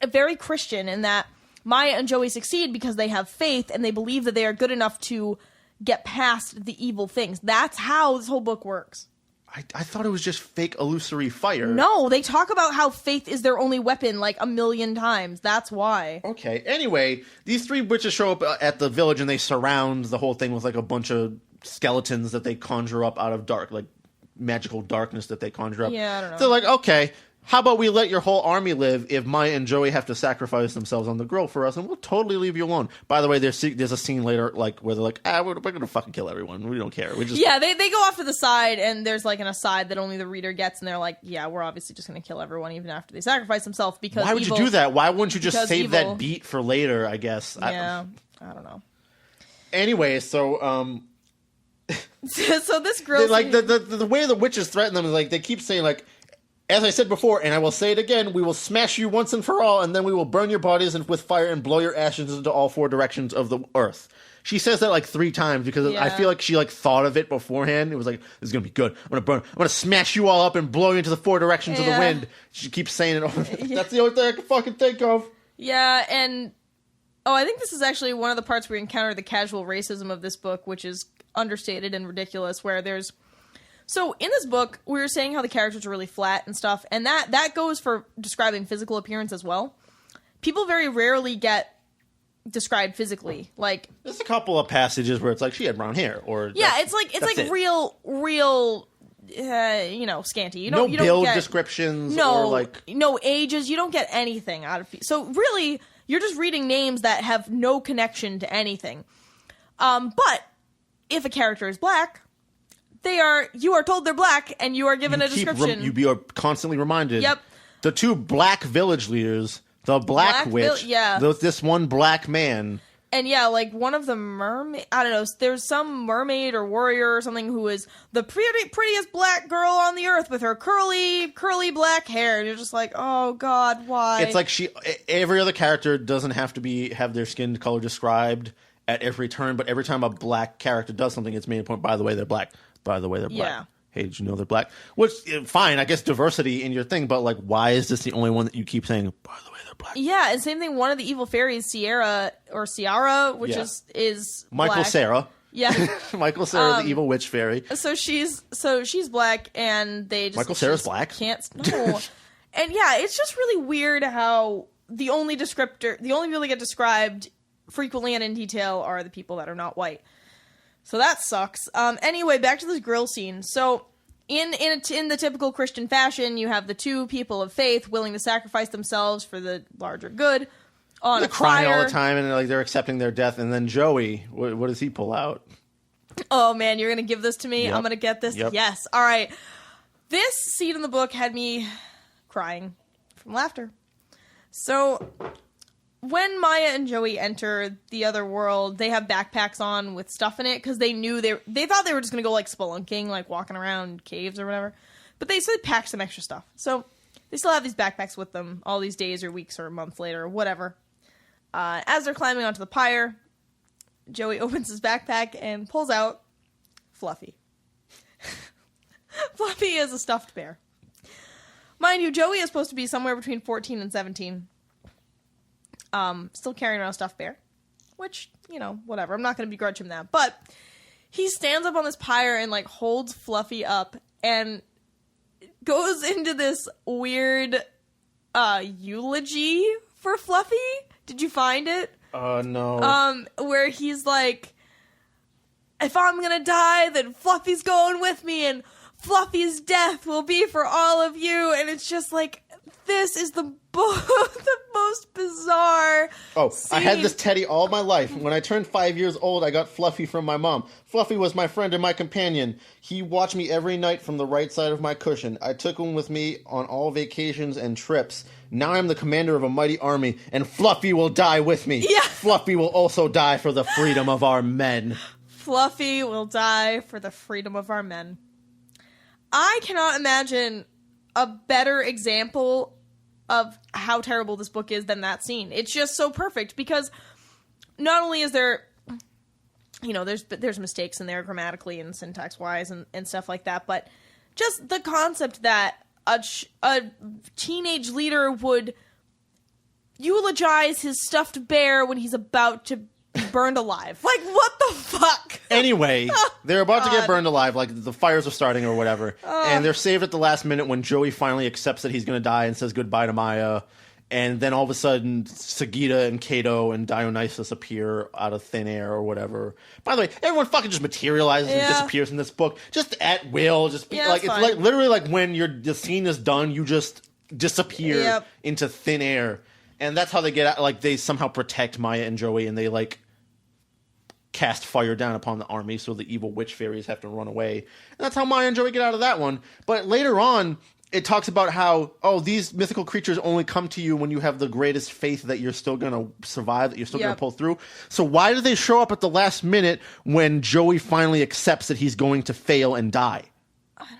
very Christian in that Maya and Joey succeed because they have faith and they believe that they are good enough to get past the evil things. That's how this whole book works. I thought it was just fake illusory fire. No, they talk about how faith is their only weapon like 1,000,000 times. That's why. Okay. Anyway, these 3 witches show up at the village and they surround the whole thing with like a bunch of skeletons that they conjure up out of magical darkness that they conjure up. Yeah, I don't know. They're like, okay, how about we let your whole army live if Maya and Joey have to sacrifice themselves on the grill for us, and we'll totally leave you alone. By the way, there's a scene later like where they're like, we're gonna fucking kill everyone. We don't care. We just they go off to the side, and there's like an aside that only the reader gets, and they're like, yeah, we're obviously just gonna kill everyone even after they sacrifice themselves because why would you do that? Why wouldn't you just save that beat for later? I guess. Yeah, I don't know. Anyway, so so this girl like the way the witches threaten them is like they keep saying like, as I said before, and I will say it again, we will smash you once and for all, and then we will burn your bodies with fire and blow your ashes into all 4 directions of the earth. She says that like 3 times because I feel like she like thought of it beforehand. It was like, this is gonna be good. I'm gonna smash you all up and blow you into the 4 directions of the wind. She keeps saying it over. That's the only thing I can fucking think of. Yeah, and I think this is actually one of the parts where we encounter the casual racism of this book, which is understated and ridiculous, where there's so in this book we were saying how the characters are really flat and stuff, and that goes for describing physical appearance as well. People very rarely get described physically. Like, there's a couple of passages where it's like she had brown hair, or yeah, it's like real. Scanty. You don't build get descriptions. No, or like no ages. You don't get anything out of. So really, you're just reading names that have no connection to anything. But if a character is black, you are told they're black, and you are given a description. You are constantly reminded. Yep. The two black village leaders, the black witch, this one black man. And yeah, like one of the mermaid, I don't know, there's some mermaid or warrior or something who is the prettiest black girl on the earth with her curly black hair. And you're just like, oh God, why? It's like every other character doesn't have to have their skin color described at every turn, but every time a black character does something, it's made a point, by the way, they're black. By the way, they're black. Yeah. Hey, did you know they're black? Which, fine, I guess diversity in your thing, but like, why is this the only one that you keep saying, by the way, they're black? Yeah, and same thing, one of the evil fairies, Ciara, which is Michael black. Cera. Yeah. Michael Cera, the evil witch fairy. So she's black, and they just... Michael Cera's black? No. And yeah, it's just really weird how the only people that get described frequently and in detail are the people that are not white. So that sucks. Anyway, back to this grill scene. So in the typical Christian fashion, you have the two people of faith willing to sacrifice themselves for the larger good on a crying fire. all the time, and like they're accepting their death. And then Joey, what does he pull out? Oh man, you're gonna give this to me? Yep. I'm gonna get this? Yep. Yes. All right. This scene in the book had me crying from laughter. So when Maya and Joey enter the other world, they have backpacks on with stuff in it because they knew they thought they were just going to go like spelunking, like walking around caves or whatever. But they said pack some extra stuff. So they still have these backpacks with them all these days or weeks or months later or whatever. As they're climbing onto the pyre, Joey opens his backpack and pulls out Fluffy. Fluffy is a stuffed bear. Mind you, Joey is supposed to be somewhere between 14 and 17. Still carrying around a stuffed bear, which, whatever. I'm not going to begrudge him that. But he stands up on this pyre and, like, holds Fluffy up and goes into this weird eulogy for Fluffy. Did you find it? No. Where he's like, if I'm going to die, then Fluffy's going with me, and Fluffy's death will be for all of you. And it's just like, this is the most bizarre scene. I had this teddy all my life. When I turned 5 years old, I got Fluffy from my mom. Fluffy was my friend and my companion. He watched me every night from the right side of my cushion. I took him with me on all vacations and trips. Now I'm the commander of a mighty army, and Fluffy will die with me. Yeah. Fluffy will also die for the freedom of our men. Fluffy will die for the freedom of our men. I cannot imagine a better example of how terrible this book is than that scene. It's just so perfect because not only is there, there's mistakes in there grammatically and syntax wise and stuff like that, but just the concept that a teenage leader would eulogize his stuffed bear when he's about to be burned alive. Like, what the fuck? Anyway, they're about to get burned alive, like the fires are starting or whatever, and they're saved at the last minute when Joey finally accepts that he's going to die and says goodbye to Maya, and then all of a sudden Sagita and Kato and Dionysus appear out of thin air or whatever. By the way, everyone fucking just materializes and disappears in this book, just at will. Just it's like literally like when the scene is done, you just disappear into thin air, and that's how they get out. Like they somehow protect Maya and Joey, and they like cast fire down upon the army so the evil witch fairies have to run away. And that's how Maya and Joey get out of that one. But later on, it talks about how, these mythical creatures only come to you when you have the greatest faith that you're still going to survive, that you're still going to pull through. So why do they show up at the last minute when Joey finally accepts that he's going to fail and die? I don't know.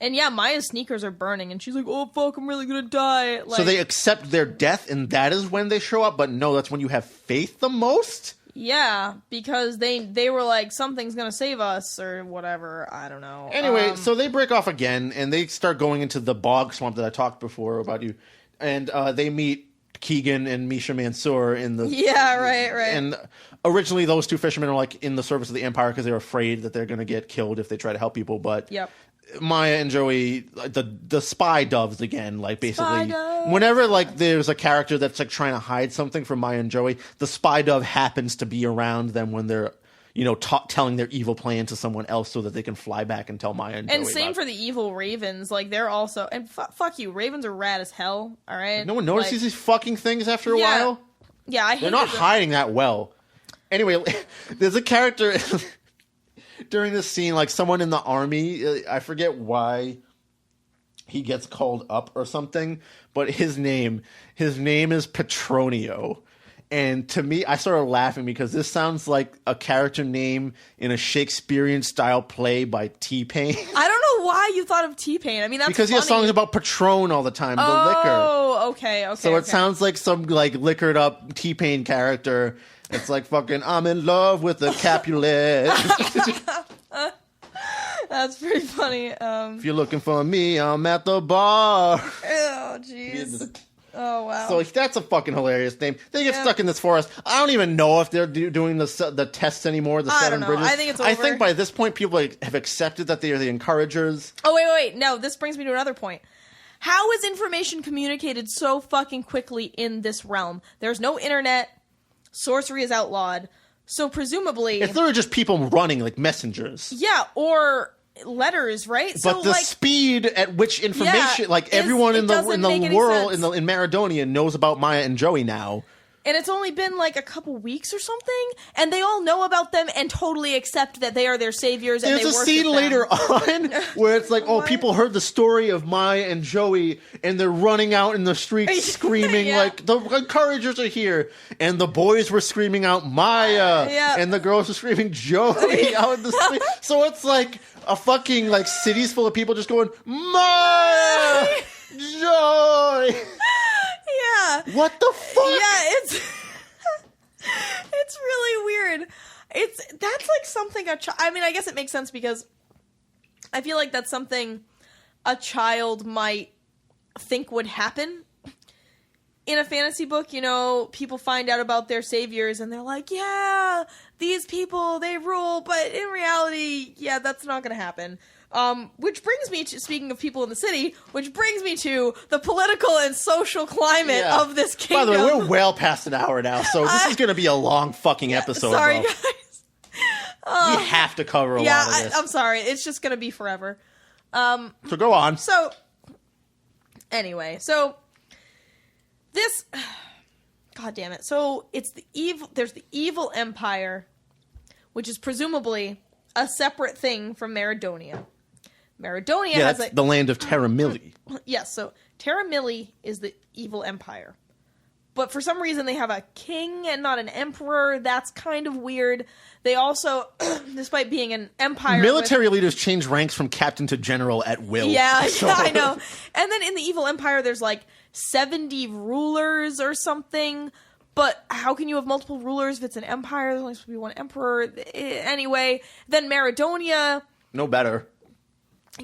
And yeah, Maya's sneakers are burning, and she's like, oh, fuck, I'm really going to die. Like, so they accept their death, and that is when they show up? But no, that's when you have faith the most? Yeah, because they were like, something's gonna save us, or whatever, I don't know. Anyway, so they break off again, and they start going into the bog swamp that I talked before about you, and they meet Keegan and Misha Mansour in the... Yeah, right. And originally those two fishermen are like in the service of the Empire because they're afraid that they're gonna get killed if they try to help people, but Maya and Joey, the spy doves again, like basically Spy dove. whenever like there's a character that's like trying to hide something from Maya and Joey, the spy dove happens to be around them when they're, you know, telling their evil plan to someone else so that they can fly back and tell Maya and Joey. And same about for the evil ravens. Like, they're also... And fuck you. Ravens are rad as hell, all right? No one notices like, these fucking things after a while? Yeah, I hate They're not hiding that well. Anyway, there's a character during this scene, like someone in the army, I forget why he gets called up or something, but his name is Petronio. And to me, I started laughing because this sounds like a character name in a Shakespearean-style play by T-Pain. I don't know why you thought of T-Pain. I mean, that's because he has funny. songs about Patron all the time, the liquor. Oh, okay. So it sounds like some like liquored up T-Pain character. It's like fucking, I'm in love with the Capulet. That's pretty funny. If you're looking for me, I'm at the bar. Oh, jeez. Oh, wow. So that's a fucking hilarious name. They get stuck in this forest. I don't even know if they're doing the tests anymore, the I seven don't know. bridges. I think it's over. I think by this point, people have accepted that they are the encouragers. Oh, wait. No, this brings me to another point. How is information communicated so fucking quickly in this realm? There's no internet. Sorcery is outlawed. So presumably... It's literally just people running like messengers. Yeah, or letters, right? But so, the like, speed at which information, Yeah, like everyone it in the doesn't make any world sense. in Maradonia knows about Maya and Joey now. and it's only been like a couple weeks or something, and they all know about them and totally accept that they are their saviors. And There's they a worship scene them. later on where it's like, oh, What? people heard the story of Maya and Joey, and they're running out in the streets screaming Yeah. like, the encouragers are here, and the boys were screaming out Maya, Yeah. and the girls were screaming Joey out in the street. So it's like a fucking like cities full of people just going Maya, Joy. Yeah. What the fuck? Yeah, it's it's really weird. That's like something I mean, I guess it makes sense because I feel like that's something a child might think would happen in a fantasy book. You know, people find out about their saviors and they're like, yeah, these people, they rule, but in reality, yeah, that's not going to happen. Which brings me to, speaking of people in the city, which brings me to the political and social climate Yeah. of this kingdom. By the way, we're well past an hour now, so this is going to be a long fucking episode. Sorry, bro. guys. We have to cover a lot of this. I'm sorry. It's just going to be forever. So go on. So, anyway, so this, god damn it. So it's the evil. There's the evil empire, which is presumably a separate thing from Maradonia. Maradonia has that's a the land of Terramilli. yes. So Terramilli is the evil empire, but for some reason they have a king and not an emperor. That's kind of weird. They also, despite being an empire, Military leaders change ranks from captain to general at will. Yeah, So- yeah, I know. And then in the evil empire, there's like 70 rulers or something. But how can you have multiple rulers if it's an empire? There's only supposed to be one emperor. Anyway, then Maradonia. No better.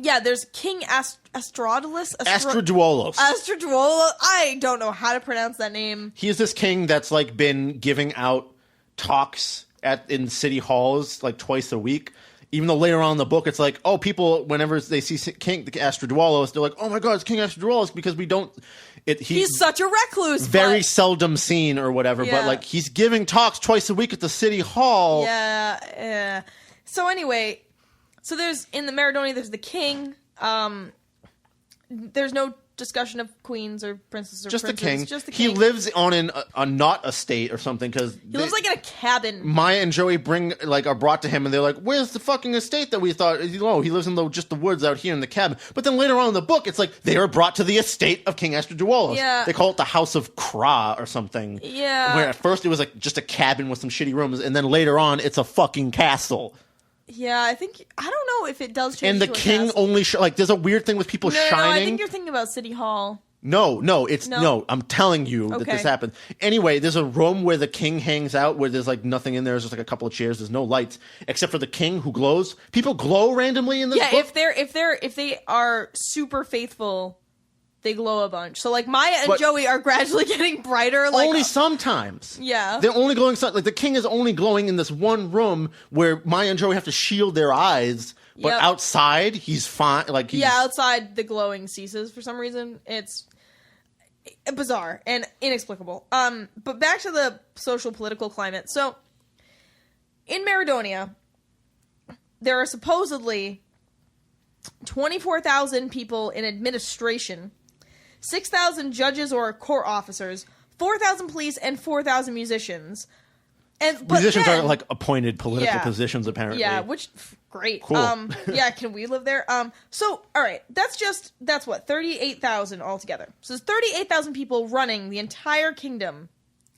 Yeah, there's King Astradulos. Astraduolos. Astraduolos. I don't know how to pronounce that name. He is this king that's like been giving out talks in city halls like twice a week. Even though later on in the book, it's like, oh, people, whenever they see King Astraduolos, they're like, oh my god, it's King Astraduolos, because we don't... He's such a recluse. Very but, seldom seen or whatever, Yeah. but like he's giving talks twice a week at the city hall. Yeah. So anyway, so there's, in the Maradonia, there's the king. There's no discussion of queens or princesses or Just the princes. king. Just the He king. lives on a not estate or something because He lives like in a cabin. Maya and Joey are brought to him and they're like, "Where's the fucking estate that we thought? You know, he lives in just the woods out here in the cabin." But then later on in the book, it's like they are brought to the estate of King Astraduolos. Yeah. They call it the House of Kra or something. Yeah. Where at first it was like just a cabin with some shitty rooms, and then later on it's a fucking castle. Yeah, I don't know if it does change. And the to a king castle. only like there's a weird thing with people No, shining. I think you're thinking about City Hall. No, No? I'm telling you that Okay. this happened. Anyway, there's a room where the king hangs out where there's like nothing in there. There's just like a couple of chairs. There's no lights except for the king who glows. People glow randomly in this Yeah, book. if they are super faithful, they glow a bunch. So like Maya and But- Joey are gradually getting brighter. Like Only sometimes. yeah. They're only glowing. Like the king is only glowing in this one room where Maya and Joey have to shield their eyes But Yep. outside, he's fine. Like, he's, Yeah, outside the glowing ceases for some reason. It's bizarre and inexplicable. But back to the social political climate. So, in Maradonia, there are supposedly 24,000 people in administration, 6,000 judges or court officers, 4,000 police, and 4,000 musicians. But musicians then, are like appointed political Yeah. positions, apparently. Yeah, which great. Cool. Yeah, can we live there? So all right, that's what 38,000 altogether. So there's 38,000 people running the entire kingdom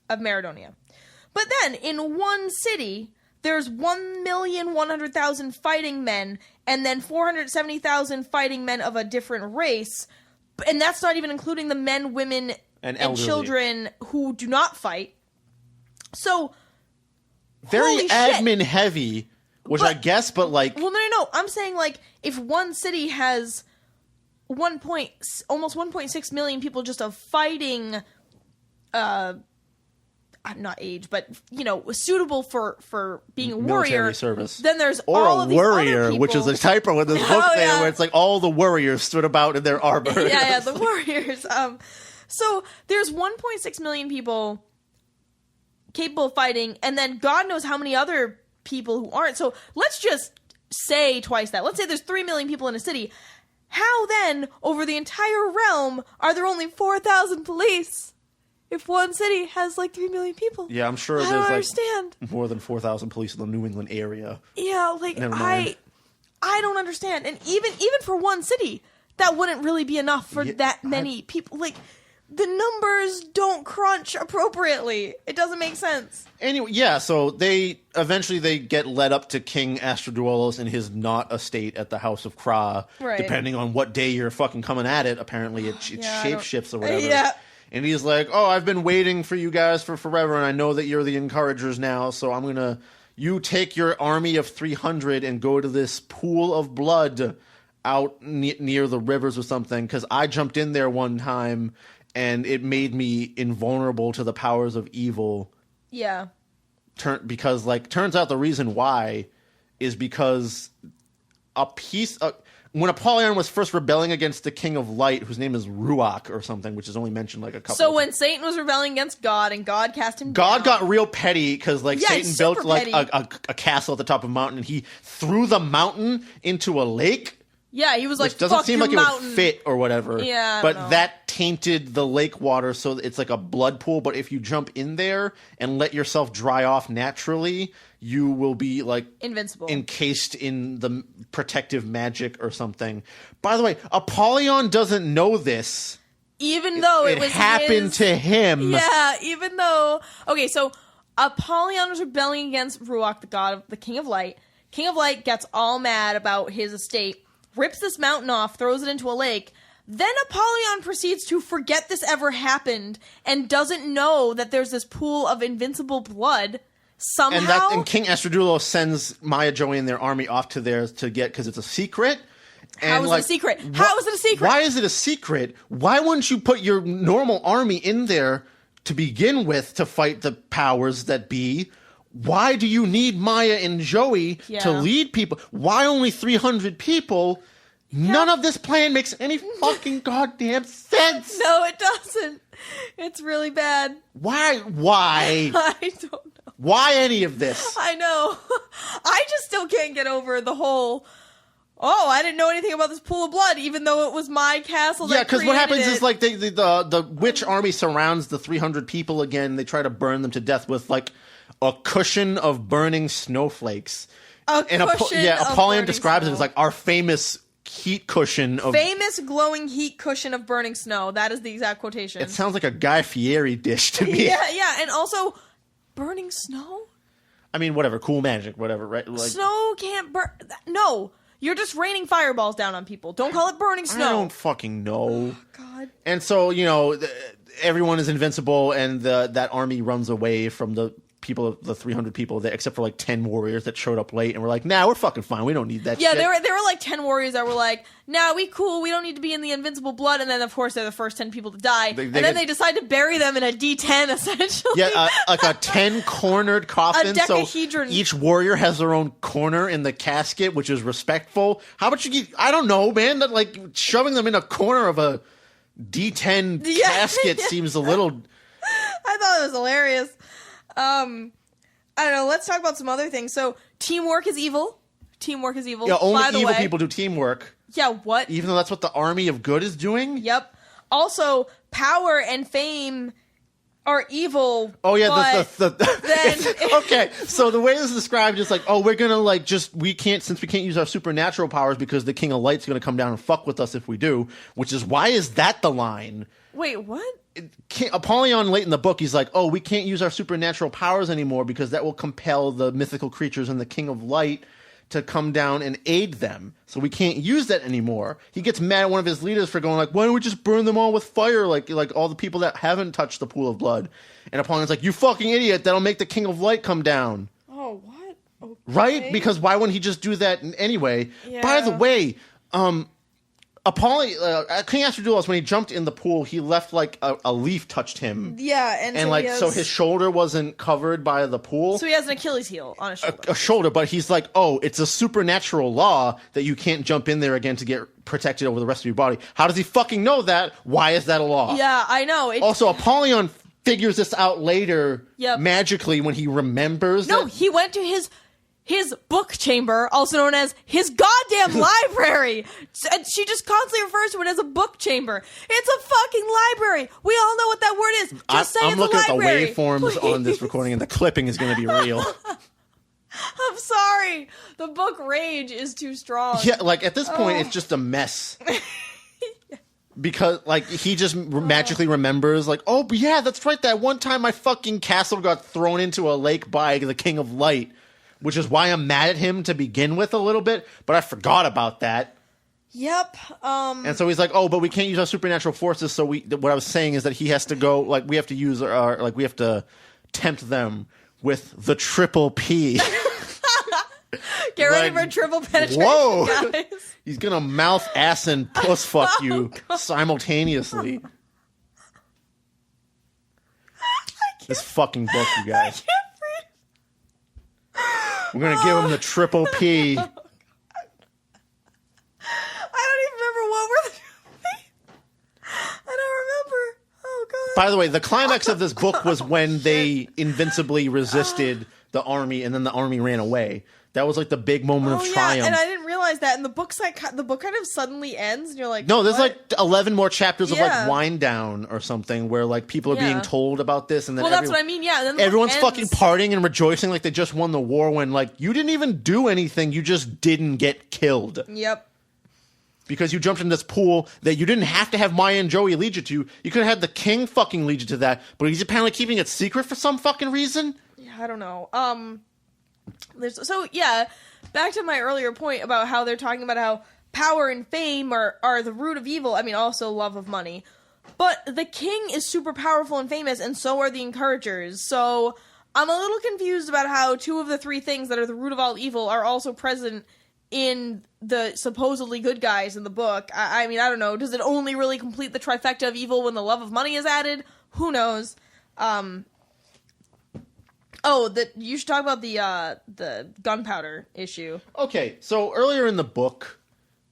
of Maradonia. But then in one city, there's 1,100,000 fighting men, and then 470,000 fighting men of a different race, and that's not even including the men, women, and elderly. children who do not fight. So. Very Holy admin shit. heavy, which But- I guess, but like, Well, no. I'm saying, like, if one city has almost 1.6 million people just of fighting, not age, but, suitable for being a military warrior, service. then there's Or all a of these other warrior, people. which is a typo in this book Oh, there, yeah. where it's like all the warriors stood about in their armor. yeah, the warriors. So there's 1.6 million people capable of fighting, and then God knows how many other people who aren't. So let's just say twice that. Let's say there's 3 million people in a city. How then, over the entire realm, are there only 4,000 police? If one city has like 3 million people. Yeah, I'm sure I don't there's understand. like more than 4,000 police in the New England area. Yeah, like Never mind. I don't understand. And even for one city, that wouldn't really be enough for that many people. Like, the numbers don't crunch appropriately. It doesn't make sense. Anyway, yeah, so they get led up to King Astraduolos in his not estate at the House of Kra. Right. Depending on what day you're fucking coming at it, apparently it shapeshifts or whatever. Yeah. And he's like, oh, I've been waiting for you guys for forever, and I know that you're the encouragers now, so I'm gonna... You take your army of 300 and go to this pool of blood out near the rivers or something, because I jumped in there one time... and it made me invulnerable to the powers of evil. Yeah. Because, turns out the reason why is because when Apollyon was first rebelling against the King of Light, whose name is Ruach or something, which is only mentioned like a couple. So when Satan was rebelling against God and God cast him God down. got real petty because Satan built a castle at the top of a mountain, and he threw the mountain into a lake. Yeah, he was like, Which doesn't fuck seem your like mountain. it would fit or whatever. Yeah, I but don't know. that tainted the lake water, so it's like a blood pool. But if you jump in there and let yourself dry off naturally, you will be invincible, encased in the protective magic or something. By the way, Apollyon doesn't know this. Even though it was happened to him. Yeah, even though... Okay, so Apollyon was rebelling against Ruach, the god, the King of Light. King of Light gets all mad about his estate, rips this mountain off, throws it into a lake. Then Apollyon proceeds to forget this ever happened and doesn't know that there's this pool of invincible blood somehow. And King Astradulo sends Maya, Joey, and their army off to there to get, because it's a secret. How is it a secret? How is it a secret? Why is it a secret? Why wouldn't you put your normal army in there to begin with to fight the powers that be? Why do you need Maya and Joey to lead people? Why only 300 people? Yeah. None of this plan makes any fucking goddamn sense. No, it doesn't. It's really bad. Why? I don't know. Why any of this? I know. I just still can't get over the whole... Oh, I didn't know anything about this pool of blood, even though it was my castle that because what happens it. is the witch army surrounds the 300 people again. They try to burn them to death with a cushion of burning snowflakes. Apollyon describes it as our famous heat cushion of... Famous glowing heat cushion of burning snow. That is the exact quotation. It sounds like a Guy Fieri dish to me. Yeah, and also, burning snow? I mean, whatever, cool magic, whatever, right? Snow can't burn... No, you're just raining fireballs down on people. Don't call it burning snow. I don't fucking know. Oh, God. And so, everyone is invincible, and that army runs away from the people, the 300 people, that except for like 10 warriors that showed up late and were like, nah, we're fucking fine. We don't need that shit. Yeah, there were like 10 warriors that were like, nah, we cool. We don't need to be in the invincible blood. And then, of course, they're the first 10 people to die. They decide to bury them in a D10, essentially. Yeah, like a 10-cornered coffin. A decahedron. So each warrior has their own corner in the casket, which is respectful. How about you get, I don't know, man, that, like shoving them in a corner of a D10 casket seems a little... I thought it was hilarious. I don't know. Let's talk about some other things. So, teamwork is evil. Teamwork is evil. Yeah, only by the evil way. people do teamwork. Yeah, what? Even though that's what the army of good is doing? Yep. Also, power and fame are evil. Oh, yeah. Then okay, so the way this is described is like, oh, we're going to like just, we can't use our supernatural powers because the King of Light's going to come down and fuck with us if we do, which is, why is that the line? Wait, what? Apollyon late in the book, he's like, oh, we can't use our supernatural powers anymore because that will compel the mythical creatures and the King of Light to come down and aid them. So we can't use that anymore. He gets mad at one of his leaders for going like, why don't we just burn them all with fire like all the people that haven't touched the pool of blood? And Apollyon's like, you fucking idiot, that'll make the King of Light come down. Oh, what? Okay. Right? Because why wouldn't he just do that anyway? Yeah. By the way, King Astradulos, when he jumped in the pool, he left like a leaf touched him. Yeah, and so his shoulder wasn't covered by the pool. So he has an Achilles heel on his shoulder. A shoulder, but he's like, oh, it's a supernatural law that you can't jump in there again to get protected over the rest of your body. How does he fucking know that? Why is that a law? Yeah, I know. Also, Apollyon figures this out later Yep. magically when he remembers No, that. he went to his book chamber, also known as his goddamn library. And she just constantly refers to it as a book chamber. It's a fucking library. We all know what that word is. Just say I'm it's looking a at the library. waveforms on this recording, and the clipping is going to be real. I'm sorry. The book rage is too strong. Yeah, like at this point, it's just a mess. Because, like, he just magically remembers, like, oh, but yeah, that's right. That one time my fucking castle got thrown into a lake by the King of Light, which is why I'm mad at him to begin with a little bit, but I forgot about that. Yep. And so he's like, oh, but we can't use our supernatural forces, so what I was saying is that he has to go, like, we have to use our, like, we have to tempt them with the triple P. Get ready for triple penetration, whoa. guys. He's gonna mouth, ass, and puss fuck you simultaneously. This fucking book, you guys. We're gonna give him the triple P. I don't even remember what we're doing. I don't remember. Oh, God. By the way, the climax of this book was when they invincibly resisted the army, and then the army ran away. That was like the big moment of triumph. And I didn't realize that. And the book kind of suddenly ends, and you're like, no, there's what? like 11 more chapters of like wind down or something where like people are being told about this, and then that's what I mean. Yeah, and then the everyone's book fucking partying and rejoicing like they just won the war when like you didn't even do anything, you just didn't get killed. Yep. Because you jumped in this pool that you didn't have to have Maya and Joey lead you to. You could have had the king fucking lead you to that, but he's apparently keeping it secret for some fucking reason. Yeah, I don't know. Back to my earlier point about how they're talking about how power and fame are the root of evil. I mean, also love of money. But the king is super powerful and famous, and so are the encouragers. So I'm a little confused about how two of the three things that are the root of all evil are also present in the supposedly good guys in the book. I mean, I don't know. Does it only really complete the trifecta of evil when the love of money is added? Who knows? You should talk about the gunpowder issue. Okay, so earlier in the book,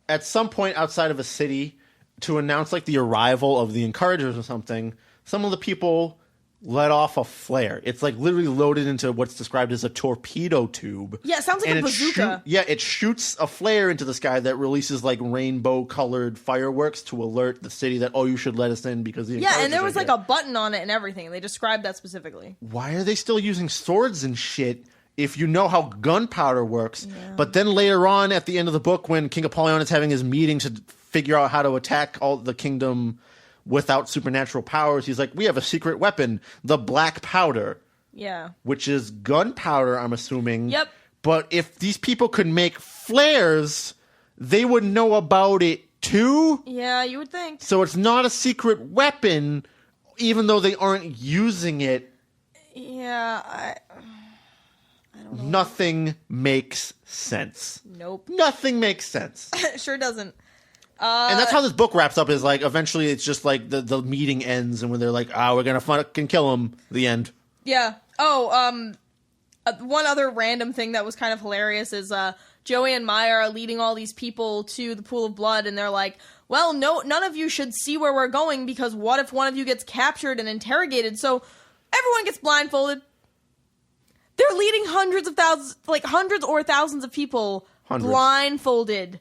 at some point outside of a city, to announce like the arrival of the encouragers or something, some of the people let off a flare. It's like literally loaded into what's described as a torpedo tube. Yeah, it sounds like a bazooka. It shoots a flare into the sky that releases like rainbow-colored fireworks to alert the city that, oh, you should let us in because the encouragers and there was are like here. a button on it and everything. They described that specifically. Why are they still using swords and shit if you know how gunpowder works? Yeah. But then later on at the end of the book, when King Apollyon is having his meeting to figure out how to attack all the kingdom without supernatural powers, he's like, we have a secret weapon, the black powder. Yeah. Which is gunpowder, I'm assuming. Yep. But if these people could make flares, they would know about it too. Yeah, you would think. So it's not a secret weapon, even though they aren't using it. Yeah, Nothing makes sense. Nope. Nothing makes sense. Sure doesn't. And that's how this book wraps up, is like eventually it's just like the meeting ends and when they're like, we're gonna fucking kill him. The end. Yeah. Oh, one other random thing that was kind of hilarious is Joey and Maya are leading all these people to the pool of blood, and they're like, well, no, none of you should see where we're going, because what if one of you gets captured and interrogated? So everyone gets blindfolded. They're leading hundreds or thousands of people blindfolded.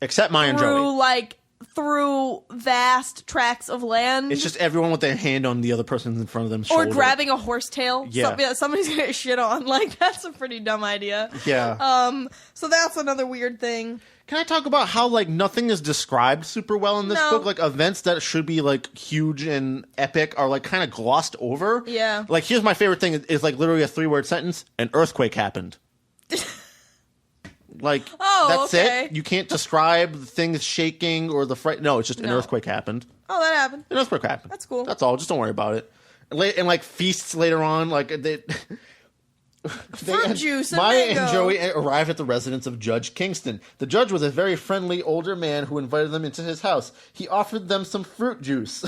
Except Maya and Joey. Through vast tracts of land. It's just everyone with their hand on the other person in front of them. Shoulder. Or grabbing a horsetail. Yeah. Somebody's gonna get shit on. That's a pretty dumb idea. Yeah. So that's another weird thing. Can I talk about how, nothing is described super well in this book? Events that should be, huge and epic are, kind of glossed over. Yeah. Here's my favorite thing is, literally a 3-word sentence. An earthquake happened. That's okay. it. You can't describe things shaking or the fright. No, it's just an earthquake happened. Oh, that happened. An earthquake happened. That's cool. That's all. Just don't worry about it. And feasts later on, fruit juice and Maya mango. and Joey arrive at the residence of Judge Kingston. The judge was a very friendly older man who invited them into his house. He offered them some fruit juice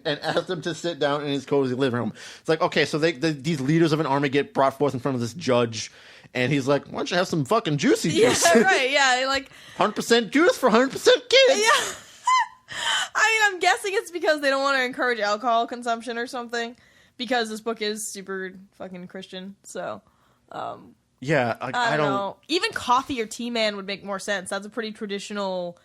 and asked them to sit down in his cozy living room. It's okay, so these leaders of an army get brought forth in front of this judge, and he's like, why don't you have some fucking juicy juice? Yeah, right, yeah. 100% juice for 100% kids. Yeah. I'm guessing it's because they don't want to encourage alcohol consumption or something, because this book is super fucking Christian, so... yeah, I don't know. Even coffee or tea man would make more sense. That's a pretty traditional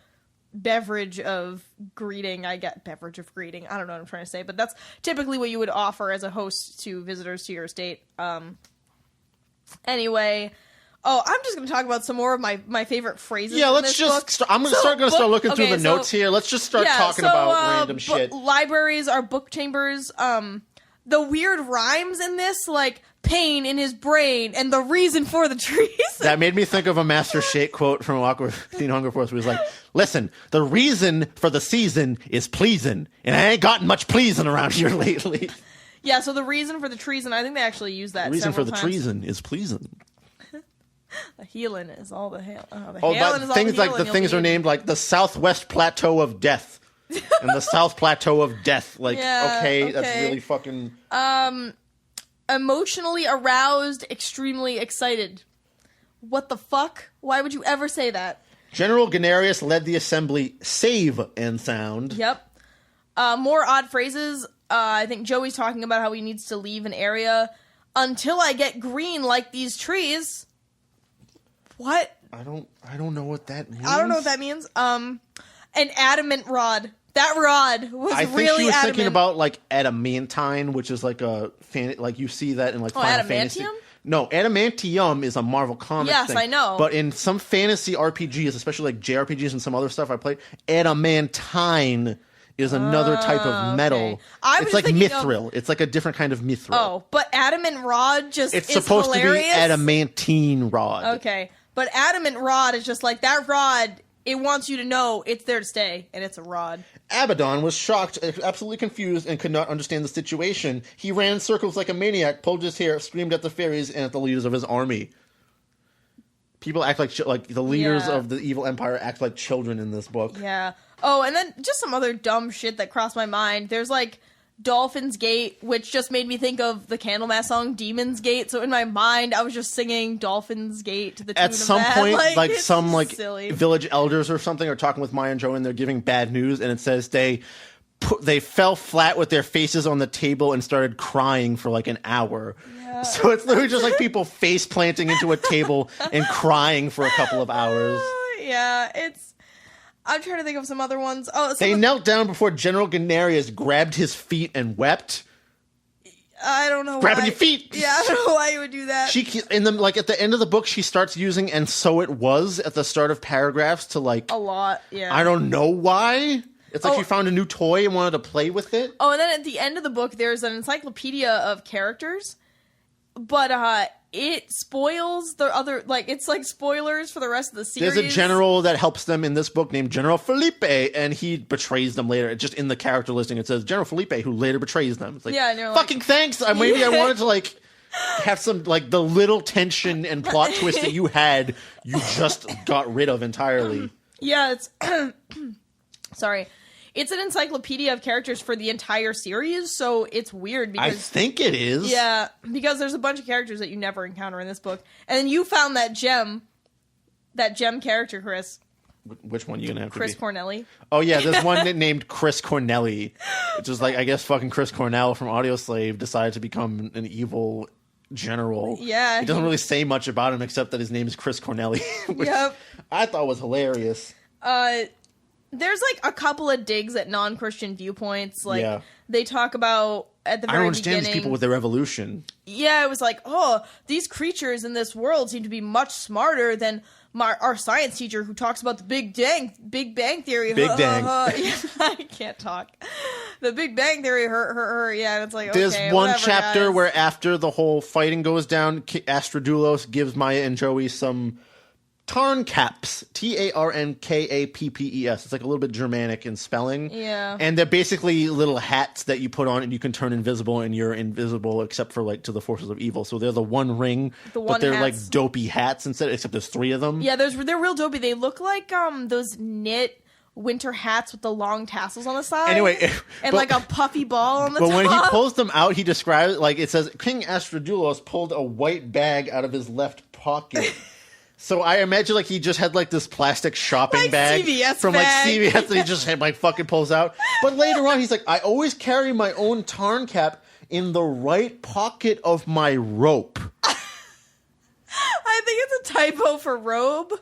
beverage of greeting. I don't know what I'm trying to say, but that's typically what you would offer as a host to visitors to your estate. Anyway, I'm just going to talk about some more of my favorite phrases. Yeah, in let's this just. book. I'm going to start looking through the notes here. Let's just start talking about random shit. Libraries are book chambers. The weird rhymes in this, pain in his brain and the reason for the trees. That made me think of a Master Shake quote from Walk with Teen Hunger Force, where he's like, listen, the reason for the season is pleasing, and I ain't gotten much pleasing around here lately. Yeah, so the reason for the treason, I think they actually use that. The reason for the times. treason is pleasing. The healing is all the hail. The things are named the Southwest Plateau of Death. And the South Plateau of Death. Okay, that's really fucking... Emotionally aroused, extremely excited. What the fuck? Why would you ever say that? General Ganarius led the assembly save and sound. Yep. More odd phrases. I think Joey's talking about how he needs to leave an area until I get green like these trees. What? I don't know what that means. I don't know what that means. An adamant rod. That rod was I think really she was adamant. thinking about adamantine, which is a you see that in Final Fantasy. Adamantium? No, adamantium is a Marvel comic thing. Yes, I know. But in some fantasy RPGs, especially JRPGs and some other stuff I played, adamantine is another type of metal. Okay. I was it's like thinking mithril. It's a different kind of mithril. Oh, but adamant rod just it's is supposed hilarious. to be adamantine rod. Okay, but adamant rod is just that rod. It wants you to know it's there to stay, and it's a rod. Abaddon was shocked, absolutely confused, and could not understand the situation. He ran in circles like a maniac, pulled his hair, screamed at the fairies and at the leaders of his army. People act like the leaders of the evil empire act like children in this book. Yeah. Oh, and then just some other dumb shit that crossed my mind. There's Dolphin's Gate, which just made me think of the Candlemass song Demon's Gate. So in my mind, I was just singing Dolphin's Gate to the tune At of some that. point, some silly. village elders or something are talking with Maya and Joe, and they're giving bad news, and it says they fell flat with their faces on the table and started crying for an hour. Yeah. So it's literally just people face planting into a table and crying for a couple of hours. Yeah, I'm trying to think of some other ones. They knelt down before General Ganarius grabbed his feet and wept. I don't know Grabbing why. your feet. Yeah, I don't know why you would do that. She at the end of the book, she starts using "and so it was" at the start of paragraphs to a lot. Yeah, I don't know why. It's she found a new toy and wanted to play with it. Oh, and then at the end of the book, there's an encyclopedia of characters, but it spoils the other, it's spoilers for the rest of the series. There's a general that helps them in this book named General Felipe, and he betrays them later. Just in the character listing, it says General Felipe, who later betrays them. It's yeah, and you're fucking thanks. Maybe I wanted to have some, like, the little tension and plot twist that you had, you just got rid of entirely. Yeah, it's... Sorry. It's an encyclopedia of characters for the entire series, so it's weird because... I think it is. Yeah, because there's a bunch of characters that you never encounter in this book. And then you found that gem character, Chris. Which one are you going to have Chris to be? Cornelli. Oh, yeah, there's one named Chris Cornelli, which is like, I guess fucking Chris Cornell from Audioslave decided to become an evil general. Yeah. He doesn't really say much about him except that his name is Chris Cornelli, which I thought was hilarious. There's like a couple of digs at non-Christian viewpoints. Like they talk about at the very beginning. I don't understand these people with their evolution. Yeah, it was like, oh, these creatures in this world seem to be much smarter than our science teacher who talks about the Big Bang Theory. Big Dang. Yeah, I can't talk. The Big Bang Theory, yeah, it's like, there's okay, one whatever, chapter guys. where after the whole fighting goes down, Astradulos gives Maya and Joey some tarn caps, Tarnkappes. It's like a little bit Germanic in spelling. Yeah. And they're basically little hats that you put on and you can turn invisible, and you're invisible except for like to the forces of evil. So they're the one ring, but they're like dopey hats instead, except there's 3 of them. Yeah, they're real dopey. They look like those knit winter hats with the long tassels on the side. Anyway, and like a puffy ball on the top. But when he pulls them out, he describes, like, it says, King Astradulos pulled a white bag out of his left pocket. So I imagine, like, he just had, like, this plastic shopping like bag CVS from, bag. like, CVS that he just had, like, fucking pulls out. But later on, he's like, I always carry my own tarn cap in the right pocket of my rope. I think it's a typo for robe.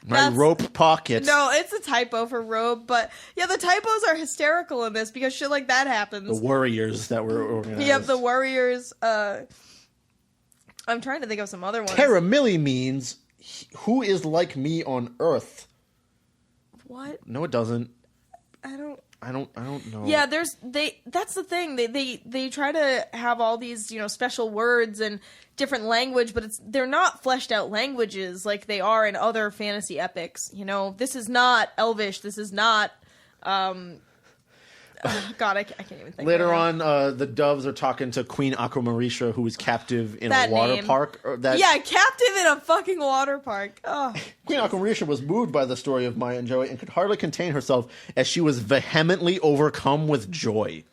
Rope pocket. No, it's a typo for robe, but yeah, the typos are hysterical in this because shit like that happens. The warriors that were organized. Yep, the warriors. I'm trying to think of some other ones. Terramilli means who is like me on Earth. What? No, it doesn't. I don't know. Yeah, that's the thing. They try to have all these, special words and different language, but they're not fleshed out languages like they are in other fantasy epics. This is not Elvish. This is not God, I can't even think. Later on, the doves are talking to Queen Aquamarisha, who is captive in a water park. Yeah, captive in a fucking water park. Oh. Queen Aquamarisha was moved by the story of Maya and Joey and could hardly contain herself as she was vehemently overcome with joy.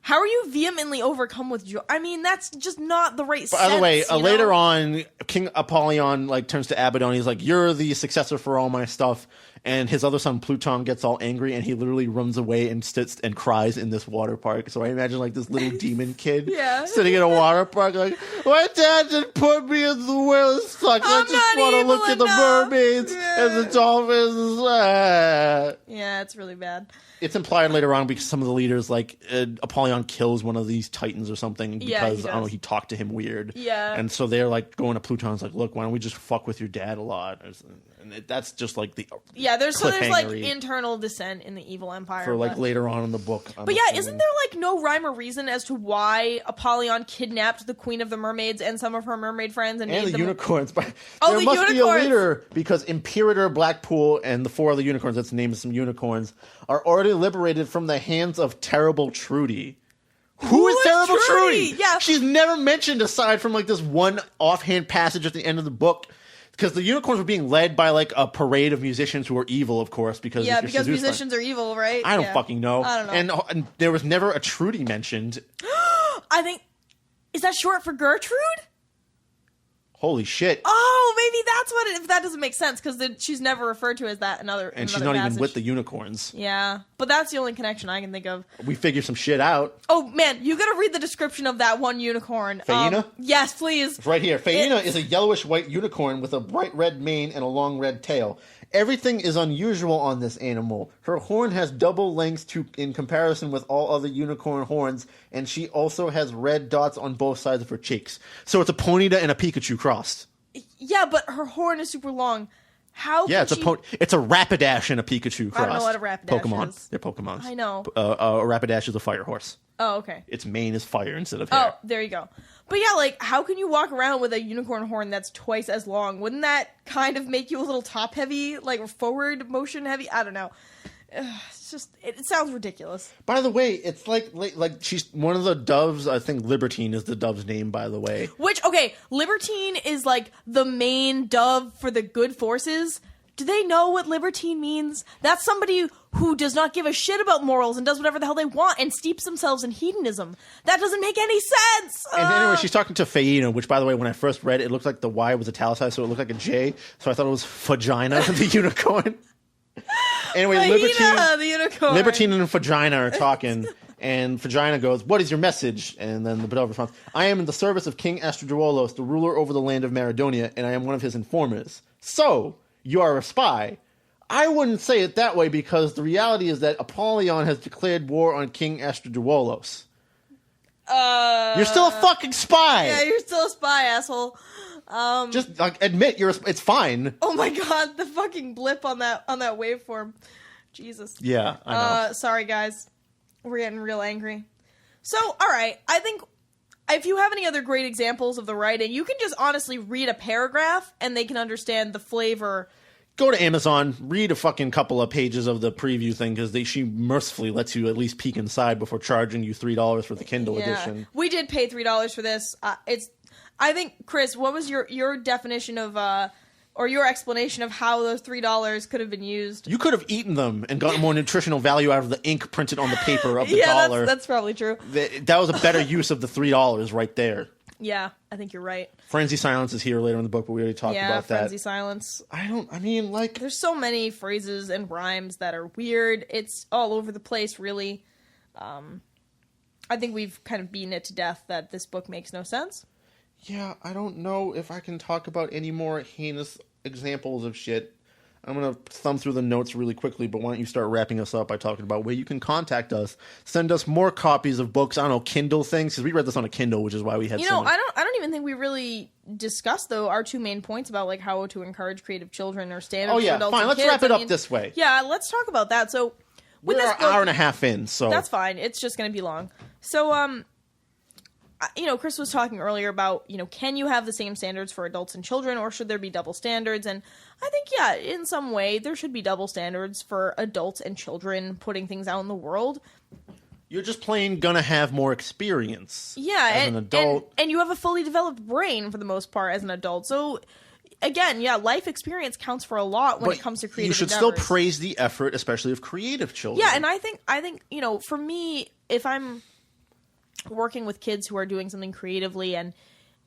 How are you vehemently overcome with joy? I mean, that's just not the right sense. By the way, later on, King Apollyon turns to Abaddon. He's like, "You're the successor for all my stuff." And his other son Pluton gets all angry, and he literally runs away and sits and cries in this water park. So I imagine this little demon kid sitting in a water park, like, "My dad just put me in the world. It sucks. I just want to look at the mermaids and the dolphins." Yeah, it's really bad. It's implied later on because some of the leaders, Apollyon kills one of these titans or something because, I don't know, he talked to him weird. Yeah. And so they're going to Pluton's like, "Look, why don't we just fuck with your dad a lot?" And that's just the there's internal dissent in the evil empire for later on in the book. But isn't there no rhyme or reason as to why Apollyon kidnapped the Queen of the Mermaids and some of her mermaid friends and made the them unicorns? But there must unicorns. be a leader because Imperator Blackpool and the 4 other unicorns, that's the name of some unicorns, are already liberated from the hands of terrible Trudy. Who is terrible Trudy? Yeah, she's never mentioned aside from this one offhand passage at the end of the book. Because the unicorns were being led by a parade of musicians who are evil, of course. Because musicians are evil, right? I don't fucking know. I don't know. And there was never a Trudy mentioned. I think, is that short for Gertrude? Holy shit! Oh, maybe that's what if that doesn't make sense because she's never referred to as that and she's not even with the unicorns. Yeah, but that's the only connection I can think of. We figure some shit out. Oh man, you gotta read the description of that one unicorn. Phaina? Yes, please. It's right here. Phaina is a yellowish white unicorn with a bright red mane and a long red tail. Everything is unusual on this animal. Her horn has double lengths in comparison with all other unicorn horns, and she also has red dots on both sides of her cheeks. So it's a Ponyta and a Pikachu crossed. Yeah, but her horn is super long. How? Yeah, it's a Rapidash and a Pikachu crossed. I don't know what a Rapidash is. They're Pokemons. I know. A Rapidash is a fire horse. Oh, okay. Its mane is fire instead of hair. Oh, there you go. But yeah, how can you walk around with a unicorn horn that's twice as long? Wouldn't that kind of make you a little top heavy, forward motion heavy? I don't know. It's just, it sounds ridiculous. By the way, it's like she's one of the doves. I think Libertine is the dove's name, by the way. Which, okay, Libertine is like the main dove for the good forces. Do they know what libertine means? That's somebody who does not give a shit about morals and does whatever the hell they want and steeps themselves in hedonism. That doesn't make any sense. And anyway, she's talking to Faina, which, by the way, when I first read it, it looked like the Y was italicized, so it looked like a J. So I thought it was vagina, the unicorn. Anyway, Faina, the unicorn. Libertine and Vagina are talking, and Vagina goes, "What is your message?" And then the dove responds, "I am in the service of King Estraduolos, the ruler over the land of Maradonia, and I am one of his informers. So, you are a spy." I wouldn't say it that way because the reality is that Apollyon has declared war on King Estraduolos. You're still a fucking spy. Yeah, you're still a spy, asshole. Just admit it's fine. Oh my god, the fucking blip on that waveform. Jesus. Yeah, I know. Sorry guys. We're getting real angry. So, alright, I think if you have any other great examples of the writing, you can just honestly read a paragraph and they can understand the flavor. Go to Amazon, read a fucking couple of pages of the preview thing because she mercifully lets you at least peek inside before charging you $3 for the Kindle edition. We did pay $3 for this. I think, Chris, what was your definition of or your explanation of how those $3 could have been used? You could have eaten them and gotten more nutritional value out of the ink printed on the paper of the dollar. Yeah, that's probably true. That was a better use of the $3 right there. Yeah, I think you're right. Frenzy Silence is here later in the book, but we already talked about that. Yeah, Frenzy Silence. There's so many phrases and rhymes that are weird. It's all over the place, really. I think we've kind of beaten it to death that this book makes no sense. Yeah, I don't know if I can talk about any more heinous examples of shit. I'm going to thumb through the notes really quickly, but why don't you start wrapping us up by talking about where you can contact us. Send us more copies of books, I don't know, Kindle things, because we read this on a Kindle, which is why we had so much. I don't even think we really discussed, though, our two main points about like how to encourage creative children or standards for adults and let's kids. wrap it up this way. Yeah, let's talk about that. So, with we're this an hour and a half in, so... That's fine. It's just going to be long. So, Chris was talking earlier about, can you have the same standards for adults and children, or should there be double standards? And I think, yeah, in some way, there should be double standards for adults and children putting things out in the world. You're just plain gonna have more experience. Yeah, as an adult. And you have a fully developed brain for the most part as an adult. So, again, yeah, life experience counts for a lot when it comes to creative you should endeavors. still praise the effort, especially of creative children. Yeah, and I think, for me, if I'm working with kids who are doing something creatively and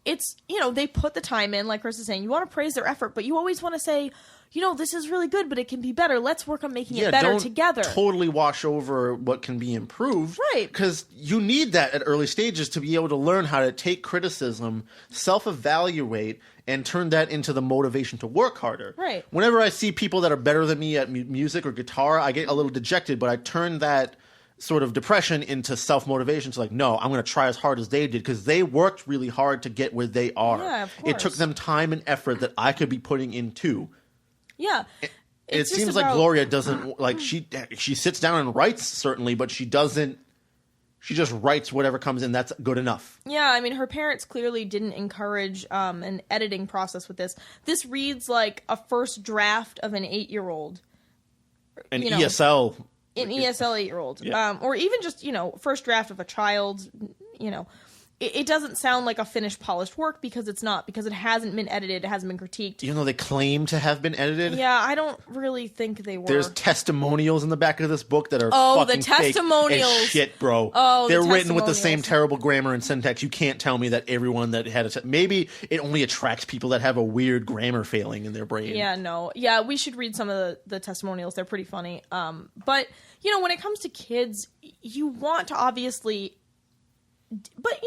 it's, they put the time in, like Chris is saying, you want to praise their effort, but you always want to say, this is really good, but it can be better. Let's work on making it better together. Totally wash over what can be improved. Right. Because you need that at early stages to be able to learn how to take criticism, self-evaluate, and turn that into the motivation to work harder. Right. Whenever I see people that are better than me at music or guitar, I get a little dejected, but I turn that sort of depression into self-motivation. So no, I'm going to try as hard as they did because they worked really hard to get where they are. Yeah, of course. It took them time and effort that I could be putting in too. Yeah. It seems like Gloria doesn't, she sits down and writes, certainly, but she doesn't, she just writes whatever comes in. That's good enough. Yeah, I mean, her parents clearly didn't encourage an editing process with this. This reads like a first draft of an 8-year-old. An ESL. An ESL 8-year-old. Yeah. Or even just, first draft of a child, It doesn't sound like a finished, polished work because it's not, because it hasn't been edited, it hasn't been critiqued. Even though they claim to have been edited? Yeah, I don't really think they were. There's testimonials in the back of this book that are the fucking testimonials. fake as shit, bro. Oh, they're written with the same terrible grammar and syntax. You can't tell me that everyone that had maybe it only attracts people that have a weird grammar failing in their brain. Yeah, no. Yeah, we should read some of the testimonials. They're pretty funny. But, when it comes to kids, you want to obviously... But,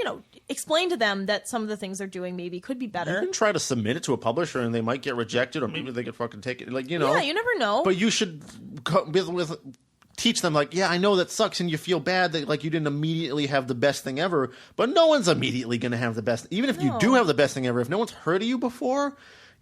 explain to them that some of the things they're doing maybe could be better. You can try to submit it to a publisher and they might get rejected or maybe they could fucking take it. Yeah, you never know. But you should teach them, I know that sucks and you feel bad that, you didn't immediately have the best thing ever, but no one's immediately going to have the best. Even if you do have the best thing ever, if no one's heard of you before...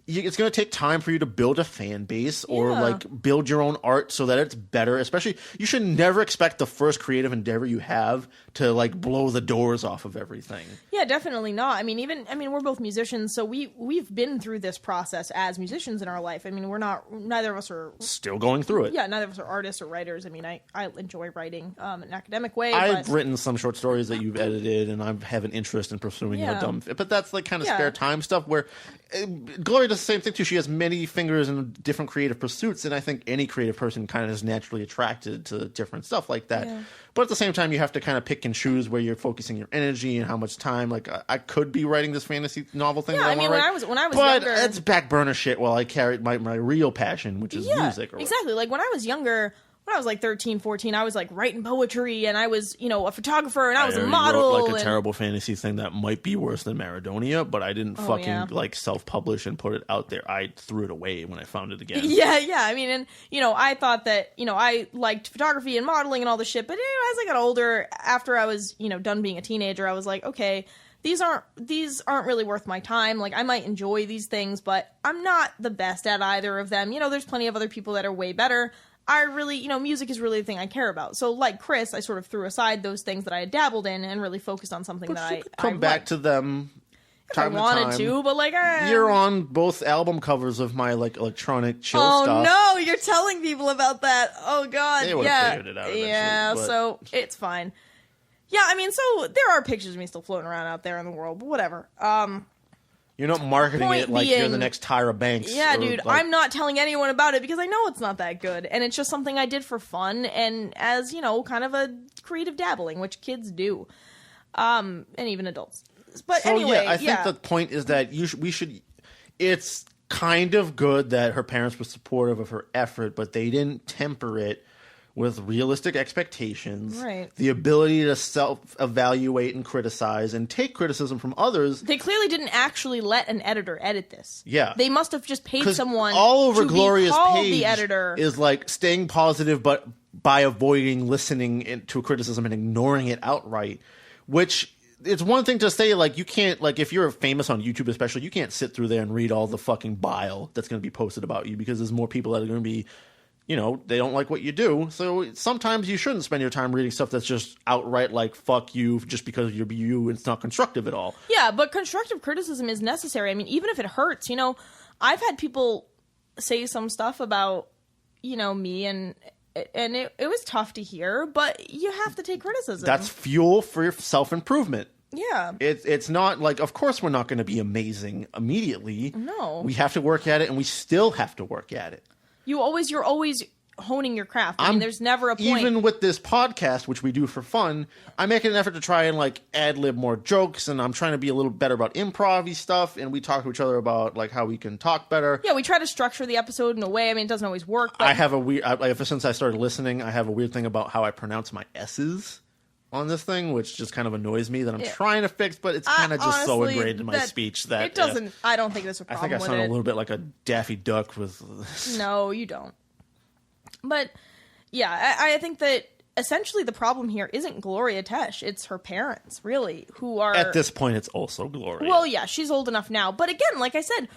It's going to take time for you to build a fan base or build your own art so that it's better. Especially, you should never expect the first creative endeavor you have to like blow the doors off of everything. Yeah, definitely not. I mean, we're both musicians, so we've been through this process as musicians in our life. I mean, neither of us are still going through it. Yeah, neither of us are artists or writers. I mean, I enjoy writing in an academic way. I've written some short stories that you've edited, and I have an interest in pursuing but that's like kind of spare time stuff where Gloria does the same thing too. She has many fingers in different creative pursuits, and I think any creative person kind of is naturally attracted to different stuff like that. Yeah. But at the same time, you have to kind of pick and choose where you're focusing your energy and how much time. Like, I could be writing this fantasy novel thing. Yeah, that when I was but younger, it's back burner shit while I carried my real passion, which is music. Exactly. Like when I was younger, when I was like 13, 14, I was like writing poetry, and I was, a photographer, and I was a model. Wrote like a terrible fantasy thing that might be worse than Maradonia, but I didn't like self-publish and put it out there. I threw it away when I found it again. Yeah. I mean, and I thought that I liked photography and modeling and all this shit, but as I got older, after I was done being a teenager, I was like, okay, these aren't really worth my time. Like, I might enjoy these things, but I'm not the best at either of them. There's plenty of other people that are way better. I really, music is really the thing I care about. So, like Chris, I sort of threw aside those things that I had dabbled in and really focused on something that I come back to them. If I wanted to, but like you're on both album covers of my like electronic chill stuff. Oh no, you're telling people about that. Oh god, they would have figured it out eventually. Yeah, so it's fine. Yeah, I mean, so there are pictures of me still floating around out there in the world, but whatever. You're not marketing it like you're the next Tyra Banks. Yeah, dude, I'm not telling anyone about it because I know it's not that good. And it's just something I did for fun and as, kind of a creative dabbling, which kids do. And even adults. But so, anyway, I think the point is that it's kind of good that her parents were supportive of her effort, but they didn't temper it with realistic expectations, right? The ability to self-evaluate and criticize and take criticism from others. They clearly didn't actually let an editor edit this. Yeah. They must have just paid someone all over to Gloria's be called page the editor. Is like staying positive, but by avoiding listening to criticism and ignoring it outright, which... It's one thing to say, like, you can't, like, if you're famous on YouTube especially, you can't sit through there and read all the fucking bile that's going to be posted about you because there's more people that are going to be, they don't like what you do. So sometimes you shouldn't spend your time reading stuff that's just outright, like, fuck you just because you're you and it's not constructive at all. Yeah, but constructive criticism is necessary. I mean, even if it hurts, I've had people say some stuff about, me and it was tough to hear, but you have to take criticism. That's fuel for self-improvement. Yeah. It's not like, of course we're not going to be amazing immediately. No. We have to work at it, and we still have to work at it. You're always honing your craft. I mean, there's never a point. Even with this podcast, which we do for fun, I make an effort to try and like ad-lib more jokes, and I'm trying to be a little better about improv-y stuff, and we talk to each other about like how we can talk better. Yeah, we try to structure the episode in a way. I mean, it doesn't always work. But... I have a weird... ever since I started listening, I have a weird thing about how I pronounce my S's on this thing, which just kind of annoys me that I'm trying to fix, but it's kind of just honestly, so ingrained in my speech that... It doesn't... I don't think there's a problem with it. I think I sound a little bit like a Daffy Duck with... No, you don't. But... Yeah, I think that essentially the problem here isn't Gloria Tesch. It's her parents, really, who are... At this point, it's also Gloria. Well, yeah, she's old enough now. But again, like I said,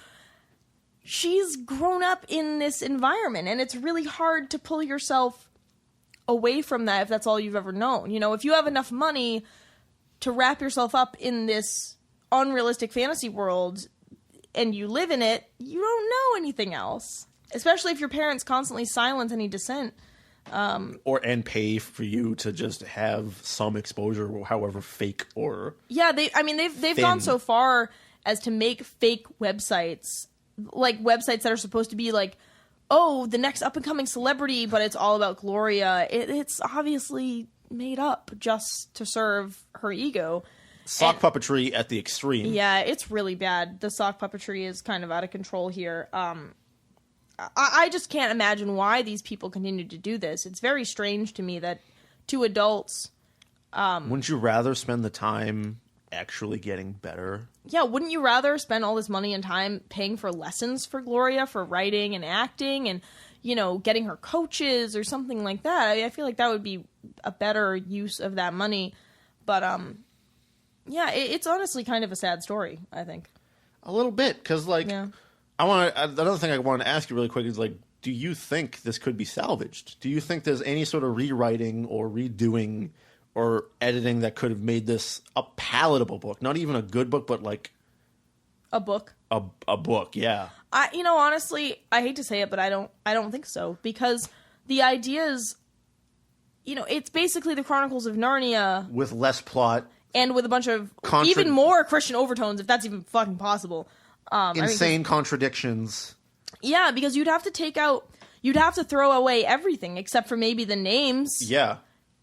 she's grown up in this environment, and it's really hard to pull yourself away from that if that's all you've ever known. If you have enough money to wrap yourself up in this unrealistic fantasy world and you live in it, you don't know anything else. Especially if your parents constantly silence any dissent. And pay for you to just have some exposure, however fake or they've gone so far as to make fake websites, like websites that are supposed to be like, oh, the next up and coming celebrity, but it's all about Gloria. It's obviously made up just to serve her ego. Sock puppetry at the extreme. Yeah, it's really bad. The sock puppetry is kind of out of control here. I just can't imagine why these people continue to do this. It's very strange to me that two adults... wouldn't you rather spend the time actually getting better? Yeah, wouldn't you rather spend all this money and time paying for lessons for Gloria, for writing and acting, and, getting her coaches or something like that? I feel like that would be a better use of that money. But, it's honestly kind of a sad story, I think. A little bit, because, like... Yeah. Another thing I wanted to ask you really quick is, like, do you think this could be salvaged? Do you think there's any sort of rewriting or redoing or editing that could have made this a palatable book. Not even a good book, but like a book. A book, yeah. Honestly, I hate to say it, but I don't think so, because the ideas, it's basically the Chronicles of Narnia with less plot and with a bunch of even more Christian overtones, if that's even fucking possible. Insane contradictions. Yeah, because you'd have to throw away everything except for maybe the names. Yeah.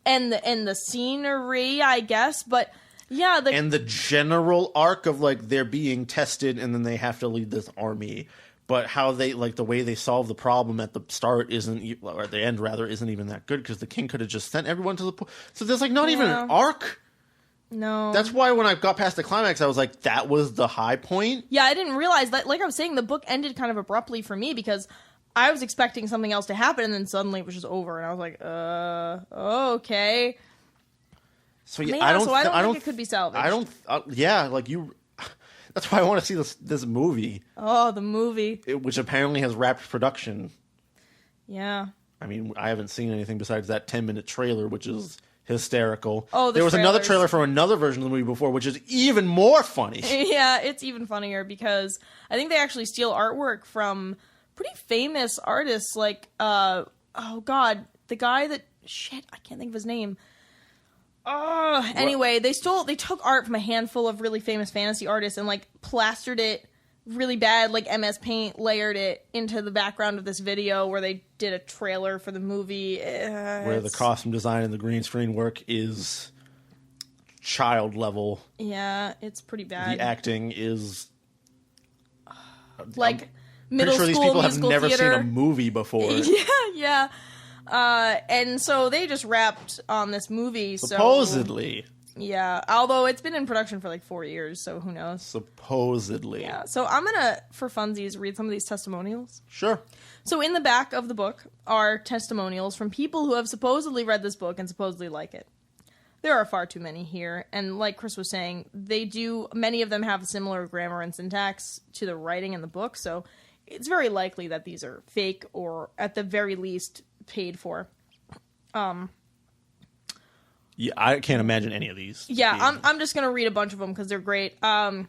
And the scenery, I guess, but yeah, and the general arc of like they're being tested and then they have to lead this army. But how they the way they solve the problem at the start or at the end rather isn't even that good, because the king could have just sent everyone to the so there's not even an arc. No. That's why when I got past the climax, I was like, that was the high point. Yeah, I didn't realize that. Like I was saying, the book ended kind of abruptly for me because I was expecting something else to happen, and then suddenly it was just over, and I was like, okay. So yeah, I don't think it could be salvaged. I don't. That's why I want to see this movie. Oh, the movie, which apparently has wrapped production. Yeah. I mean, I haven't seen anything besides that 10-minute trailer, which is hysterical. Oh, there was another trailer for another version of the movie before, which is even more funny. Yeah, it's even funnier because I think they actually steal artwork from pretty famous artists, like the guy that I can't think of his name. Anyway, they took art from a handful of really famous fantasy artists and plastered it really bad, MS Paint, layered it into the background of this video where they did a trailer for the movie. Where the costume design and the green screen work is child level. Yeah, it's pretty bad. The acting is middle school these people have never theater. seen a movie before. Yeah. And so they just wrapped on this movie. Supposedly. Yeah, although it's been in production for 4 years, so who knows? Supposedly. Yeah, so I'm gonna, for funsies, read some of these testimonials. Sure. So in the back of the book are testimonials from people who have supposedly read this book and supposedly like it. There are far too many here, and like Chris was saying, many of them have similar grammar and syntax to the writing in the book, so it's very likely that these are fake or, at the very least, paid for. Yeah, I can't imagine any of these. Yeah, I'm just going to read a bunch of them because they're great. The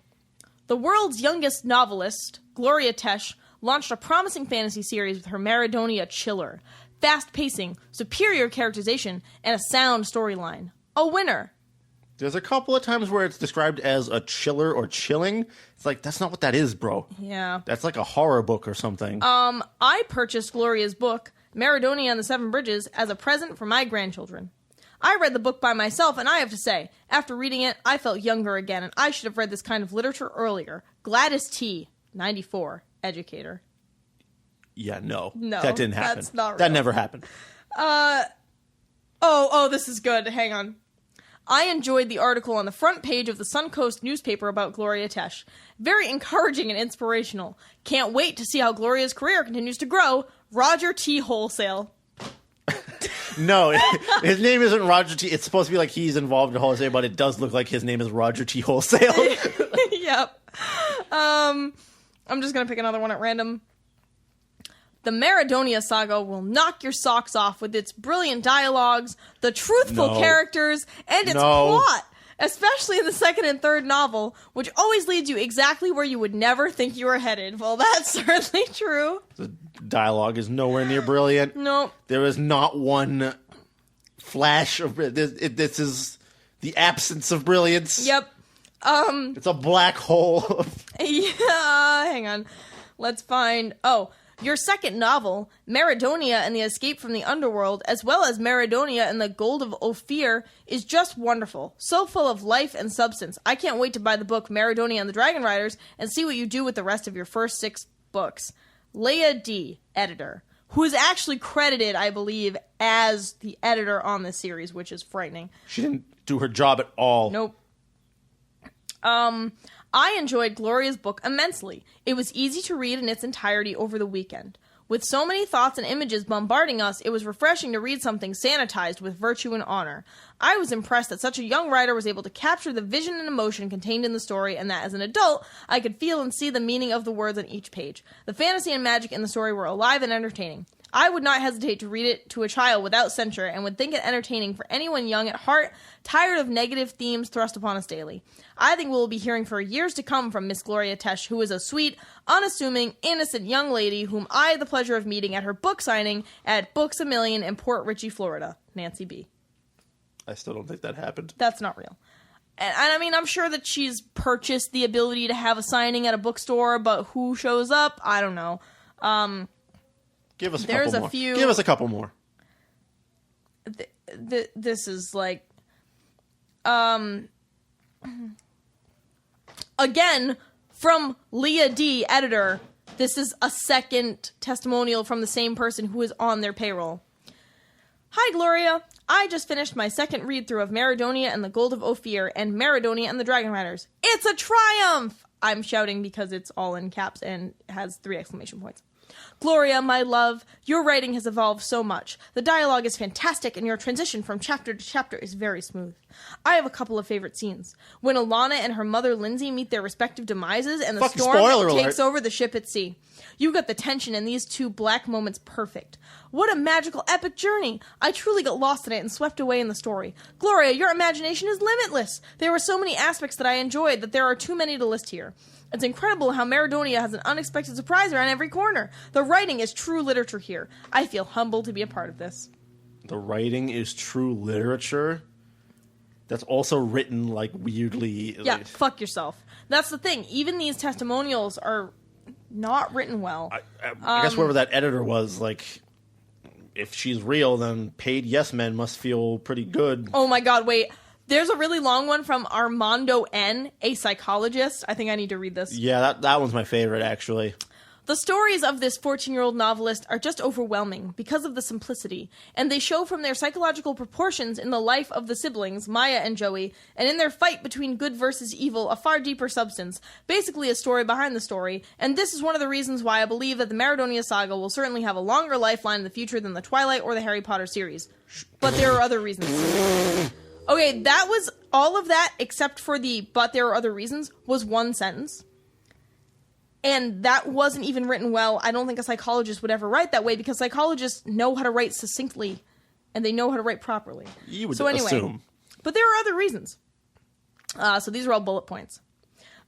world's youngest novelist, Gloria Tesch, launched a promising fantasy series with her Maradonia chiller. Fast pacing, superior characterization, and a sound storyline. A winner. There's a couple of times where it's described as a chiller or chilling. It's that's not what that is, bro. Yeah. That's like a horror book or something. I purchased Gloria's book, Maradonia and the Seven Bridges, as a present for my grandchildren. I read the book by myself, and I have to say, after reading it, I felt younger again, and I should have read this kind of literature earlier. Gladys T., 94, educator. Yeah, no. No, that didn't happen. That's not real. That never happened. This is good. Hang on. I enjoyed the article on the front page of the Suncoast newspaper about Gloria Tesch. Very encouraging and inspirational. Can't wait to see how Gloria's career continues to grow. Roger T. Wholesale. No, his name isn't Roger T. It's supposed to be he's involved in wholesale, but it does look like his name is Roger T. Wholesale. Yep. I'm just going to pick another one at random. The Maradonia saga will knock your socks off with its brilliant dialogues, the truthful characters, and its plot, especially in the second and third novel, which always leads you exactly where you would never think you were headed. Well, that's certainly true. The dialogue is nowhere near brilliant. Nope. There is not one flash of this is the absence of brilliance. Yep. It's a black hole. Yeah, hang on. Let's find... your second novel, Maradonia and the Escape from the Underworld, as well as Maradonia and the Gold of Ophir, is just wonderful. So full of life and substance. I can't wait to buy the book Maradonia and the Dragon Riders and see what you do with the rest of your first 6 books. Leah D., editor, who is actually credited, I believe, as the editor on this series, which is frightening. She didn't do her job at all. Nope. I enjoyed Gloria's book immensely. It was easy to read in its entirety over the weekend. With so many thoughts and images bombarding us, it was refreshing to read something sanitized with virtue and honor. I was impressed that such a young writer was able to capture the vision and emotion contained in the story, and that as an adult, I could feel and see the meaning of the words on each page. The fantasy and magic in the story were alive and entertaining. I would not hesitate to read it to a child without censure and would think it entertaining for anyone young at heart, tired of negative themes thrust upon us daily. I think we'll be hearing for years to come from Miss Gloria Tesch, who is a sweet, unassuming, innocent young lady whom I had the pleasure of meeting at her book signing at Books A Million in Port Richey, Florida. Nancy B. I still don't think that happened. That's not real. And I mean, I'm sure that she's purchased the ability to have a signing at a bookstore, but who shows up? I don't know. Give us a There's couple a more. few- Give us a couple more. This is like, again, from Leah D, editor, this is a second testimonial from the same person who is on their payroll. Hi, Gloria. I just finished my second read-through of Maradonia and the Gold of Ophir and Maradonia and the Dragon Riders. It's a triumph! I'm shouting because it's all in caps and has 3 exclamation points. Gloria, my love, your writing has evolved so much. The dialogue is fantastic, and your transition from chapter to chapter is very smooth. I have a couple of favorite scenes. When Alana and her mother Lindsay meet their respective demises, and the Fucking storm spoiler takes alert. over the ship at sea. You got the tension in these 2 black moments perfect. What a magical, epic journey! I truly got lost in it and swept away in the story. Gloria, your imagination is limitless. There were so many aspects that I enjoyed that there are too many to list here. It's incredible how Maradonia has an unexpected surprise around every corner. The writing is true literature here. I feel humbled to be a part of this. The writing is true literature. That's also written like weirdly. Yeah, like, fuck yourself. That's the thing. Even these testimonials are not written well. I guess whoever that editor was, like, if she's real, then paid yes men must feel pretty good. Oh my god, wait. There's a really long one from Armando N., a psychologist. I think I need to read this. Yeah, that one's my favorite, actually. The stories of this 14-year-old novelist are just overwhelming because of the simplicity, and they show from their psychological proportions in the life of the siblings, Maya and Joey, and in their fight between good versus evil, a far deeper substance, basically a story behind the story, and this is one of the reasons why I believe that the Maradonia saga will certainly have a longer lifeline in the future than the Twilight or the Harry Potter series. But there are other reasons. Okay, that was all of that except for the "but there are other reasons" was one sentence. And that wasn't even written well. I don't think a psychologist would ever write that way because psychologists know how to write succinctly and they know how to write properly. You would so anyway, assume. But there are other reasons. So these are all bullet points.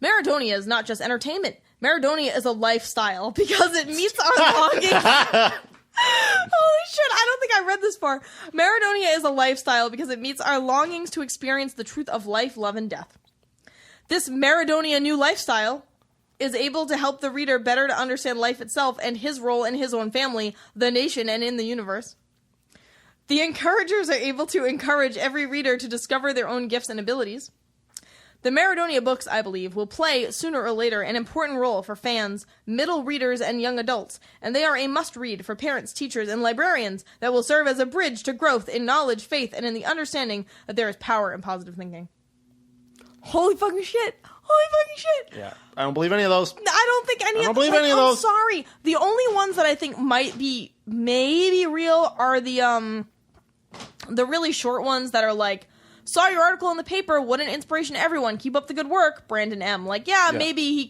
Maradonia is not just entertainment. Maradonia is a lifestyle because it meets our longings. Holy shit, I don't think I read this far. Maradonia is a lifestyle because it meets our longings to experience the truth of life, love, and death. This Maradonia new lifestyle is able to help the reader better to understand life itself and his role in his own family, the nation, and in the universe. The encouragers are able to encourage every reader to discover their own gifts and abilities. The Maradonia books, I believe, will play, sooner or later, an important role for fans, middle readers, and young adults, and they are a must-read for parents, teachers, and librarians that will serve as a bridge to growth in knowledge, faith, and in the understanding that there is power in positive thinking. Holy fucking shit! Holy fucking shit! Yeah, I don't believe any of those. I don't think any I don't of believe any of those. I'm sorry. The only ones that I think might be maybe real are the really short ones that are like, saw your article in the paper, what an inspiration to everyone, keep up the good work, Brandon M. Like, yeah. Maybe he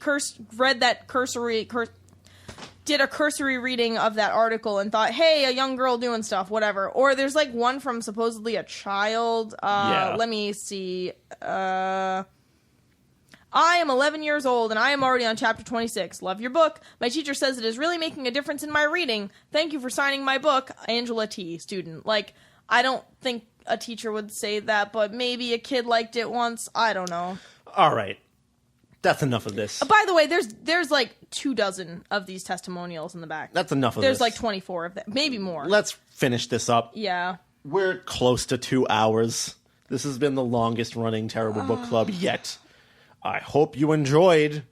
did a cursory reading of that article and thought, hey, a young girl doing stuff, whatever. Or there's like one from supposedly a child. Let me see. I am 11 years old and I am already on chapter 26. Love your book. My teacher says it is really making a difference in my reading. Thank you for signing my book. Angela T., student. Like, I don't think a teacher would say that, but maybe a kid liked it once. I don't know. All right. That's enough of this. By the way, there's like 24 of these testimonials in the back. That's enough of There's this. like 24 of them. Maybe more. Let's finish this up. Yeah. We're close to 2 hours. This has been the longest running Terrible Book Club yet. I hope you enjoyed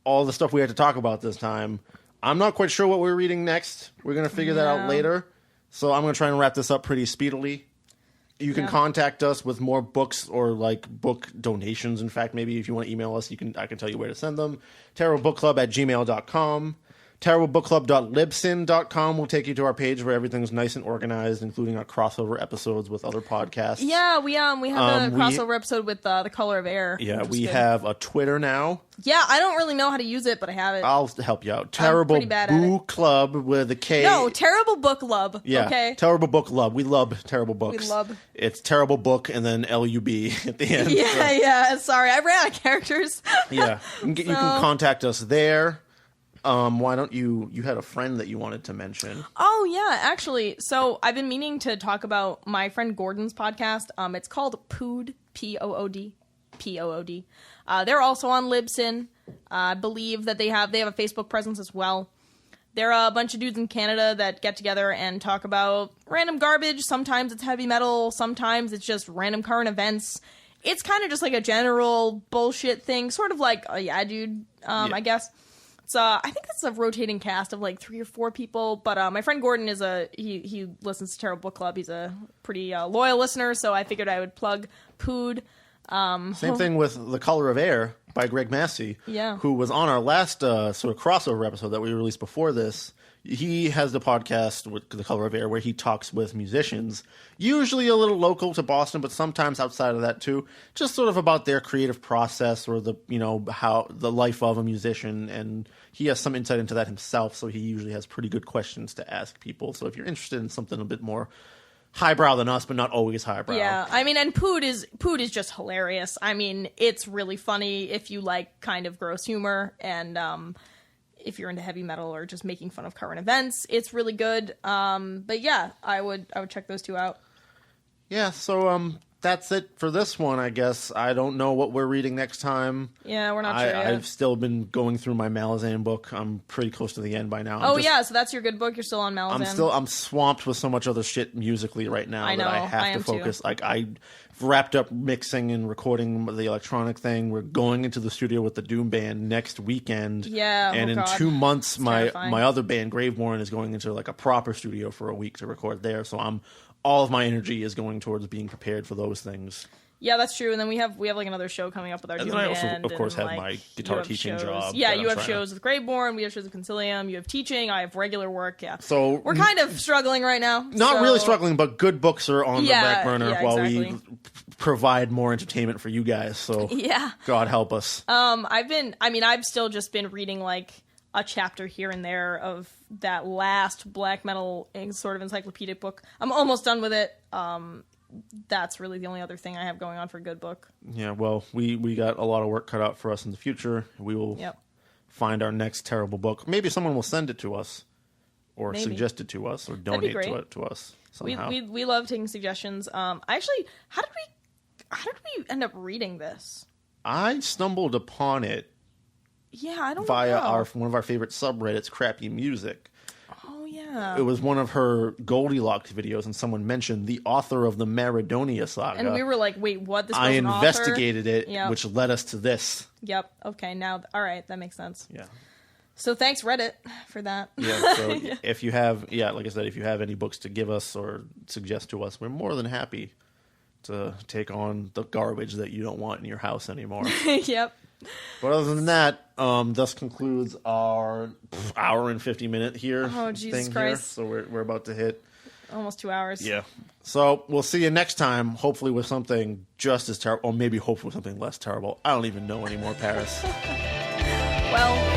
all the stuff we had to talk about this time. I'm not quite sure what we're reading next. We're going to figure that out later. So I'm going to try and wrap this up pretty speedily. You can contact us with more books or like book donations. In fact, maybe if you want to email us, I can tell you where to send them. terriblebookclub@gmail.com. Terriblebookclub.libsyn.com will take you to our page where everything's nice and organized, including our crossover episodes with other podcasts. Yeah, we have a crossover episode with The Color of Air. Yeah, we have a Twitter now. Yeah, I don't really know how to use it, but I have it. I'll help you out. Terrible Boo Club with a K. No, Terrible Book Club. Yeah, okay. Terrible Book Club. We love terrible books. We love. It's Terrible Book and then LUB at the end. Yeah, so. yeah. Sorry, I ran out of characters. Yeah, you can contact us there. Why don't you had a friend that you wanted to mention. Oh, yeah, actually. So I've been meaning to talk about my friend Gordon's podcast. It's called Pood, P-O-O-D, P-O-O-D. They're also on Libsyn. I believe that they have a Facebook presence as well. They're a bunch of dudes in Canada that get together and talk about random garbage. Sometimes it's heavy metal. Sometimes it's just random current events. It's kind of just like a general bullshit thing. Sort of like, yeah, dude, I guess. So I think it's a rotating cast of like 3 or 4 people, but my friend Gordon is he listens to Terrible Book Club. He's a pretty loyal listener, so I figured I would plug Pood. Same thing with The Color of Air by Greg Massey, who was on our last sort of crossover episode that we released before this. He has the podcast with The Color of Air where he talks with musicians, usually a little local to Boston, but sometimes outside of that too, just sort of about their creative process or the, how the life of a musician. And he has some insight into that himself, so he usually has pretty good questions to ask people. So if you're interested in something a bit more highbrow than us, but not always highbrow. Yeah, I mean, and Pood is just hilarious. I mean, it's really funny if you like kind of gross humor, and if you're into heavy metal or just making fun of current events, it's really good. But yeah, I would check those 2 out. Yeah, so that's it for this one, I guess. I don't know what we're reading next time. Yeah, we're not sure yet. I've still been going through my Malazan book. I'm pretty close to the end by now. So that's your good book? You're still on Malazan? I'm swamped with so much other shit musically right now that I have to focus. Too. Like, I wrapped up mixing and recording the electronic thing. We're going into the studio with the Doom band next weekend. Yeah, and in God. 2 months, It's my terrifying. other band, Graveborn, is going into like a proper studio for a week to record there. So all of my energy is going towards being prepared for those things. Yeah, that's true. And then we have like another show coming up with our Doom then I also, band, of course, and, have like, my guitar you have teaching shows. job. Yeah, that you I'm have trying shows with Graveborn, we have shows with Concilium, you have teaching, I have regular work, yeah. So we're kind of struggling right now. Not really struggling, but good books are on the back burner while exactly. we provide more entertainment for you guys. So yeah. God help us. I've still just been reading like a chapter here and there of that last black metal sort of encyclopedic book. I'm almost done with it. That's really the only other thing I have going on for Good Book. Yeah, well, we got a lot of work cut out for us in the future. We will find our next terrible book. Maybe someone will send it to us or suggest it to us or donate to us somehow. We love taking suggestions. Actually, how did we end up reading this? I stumbled upon it via one of our favorite subreddits, Crappy Music. Oh, yeah. It was one of her Goldilocks videos, and someone mentioned the author of the Maradonia saga. And we were like, wait, what? This I investigated it, Yep. which led us to this. Yep. Okay, now, all right, that makes sense. Yeah. So thanks, Reddit, for that. Yeah, so if you have, like I said, if you have any books to give us or suggest to us, we're more than happy to take on the garbage that you don't want in your house anymore. Yep. But other than that, thus concludes our hour and 50-minute here. Oh, Jesus Christ. So we're about to hit almost 2 hours. Yeah. So we'll see you next time, hopefully with something just as terrible, or maybe hopefully with something less terrible. I don't even know anymore, Paris. Well...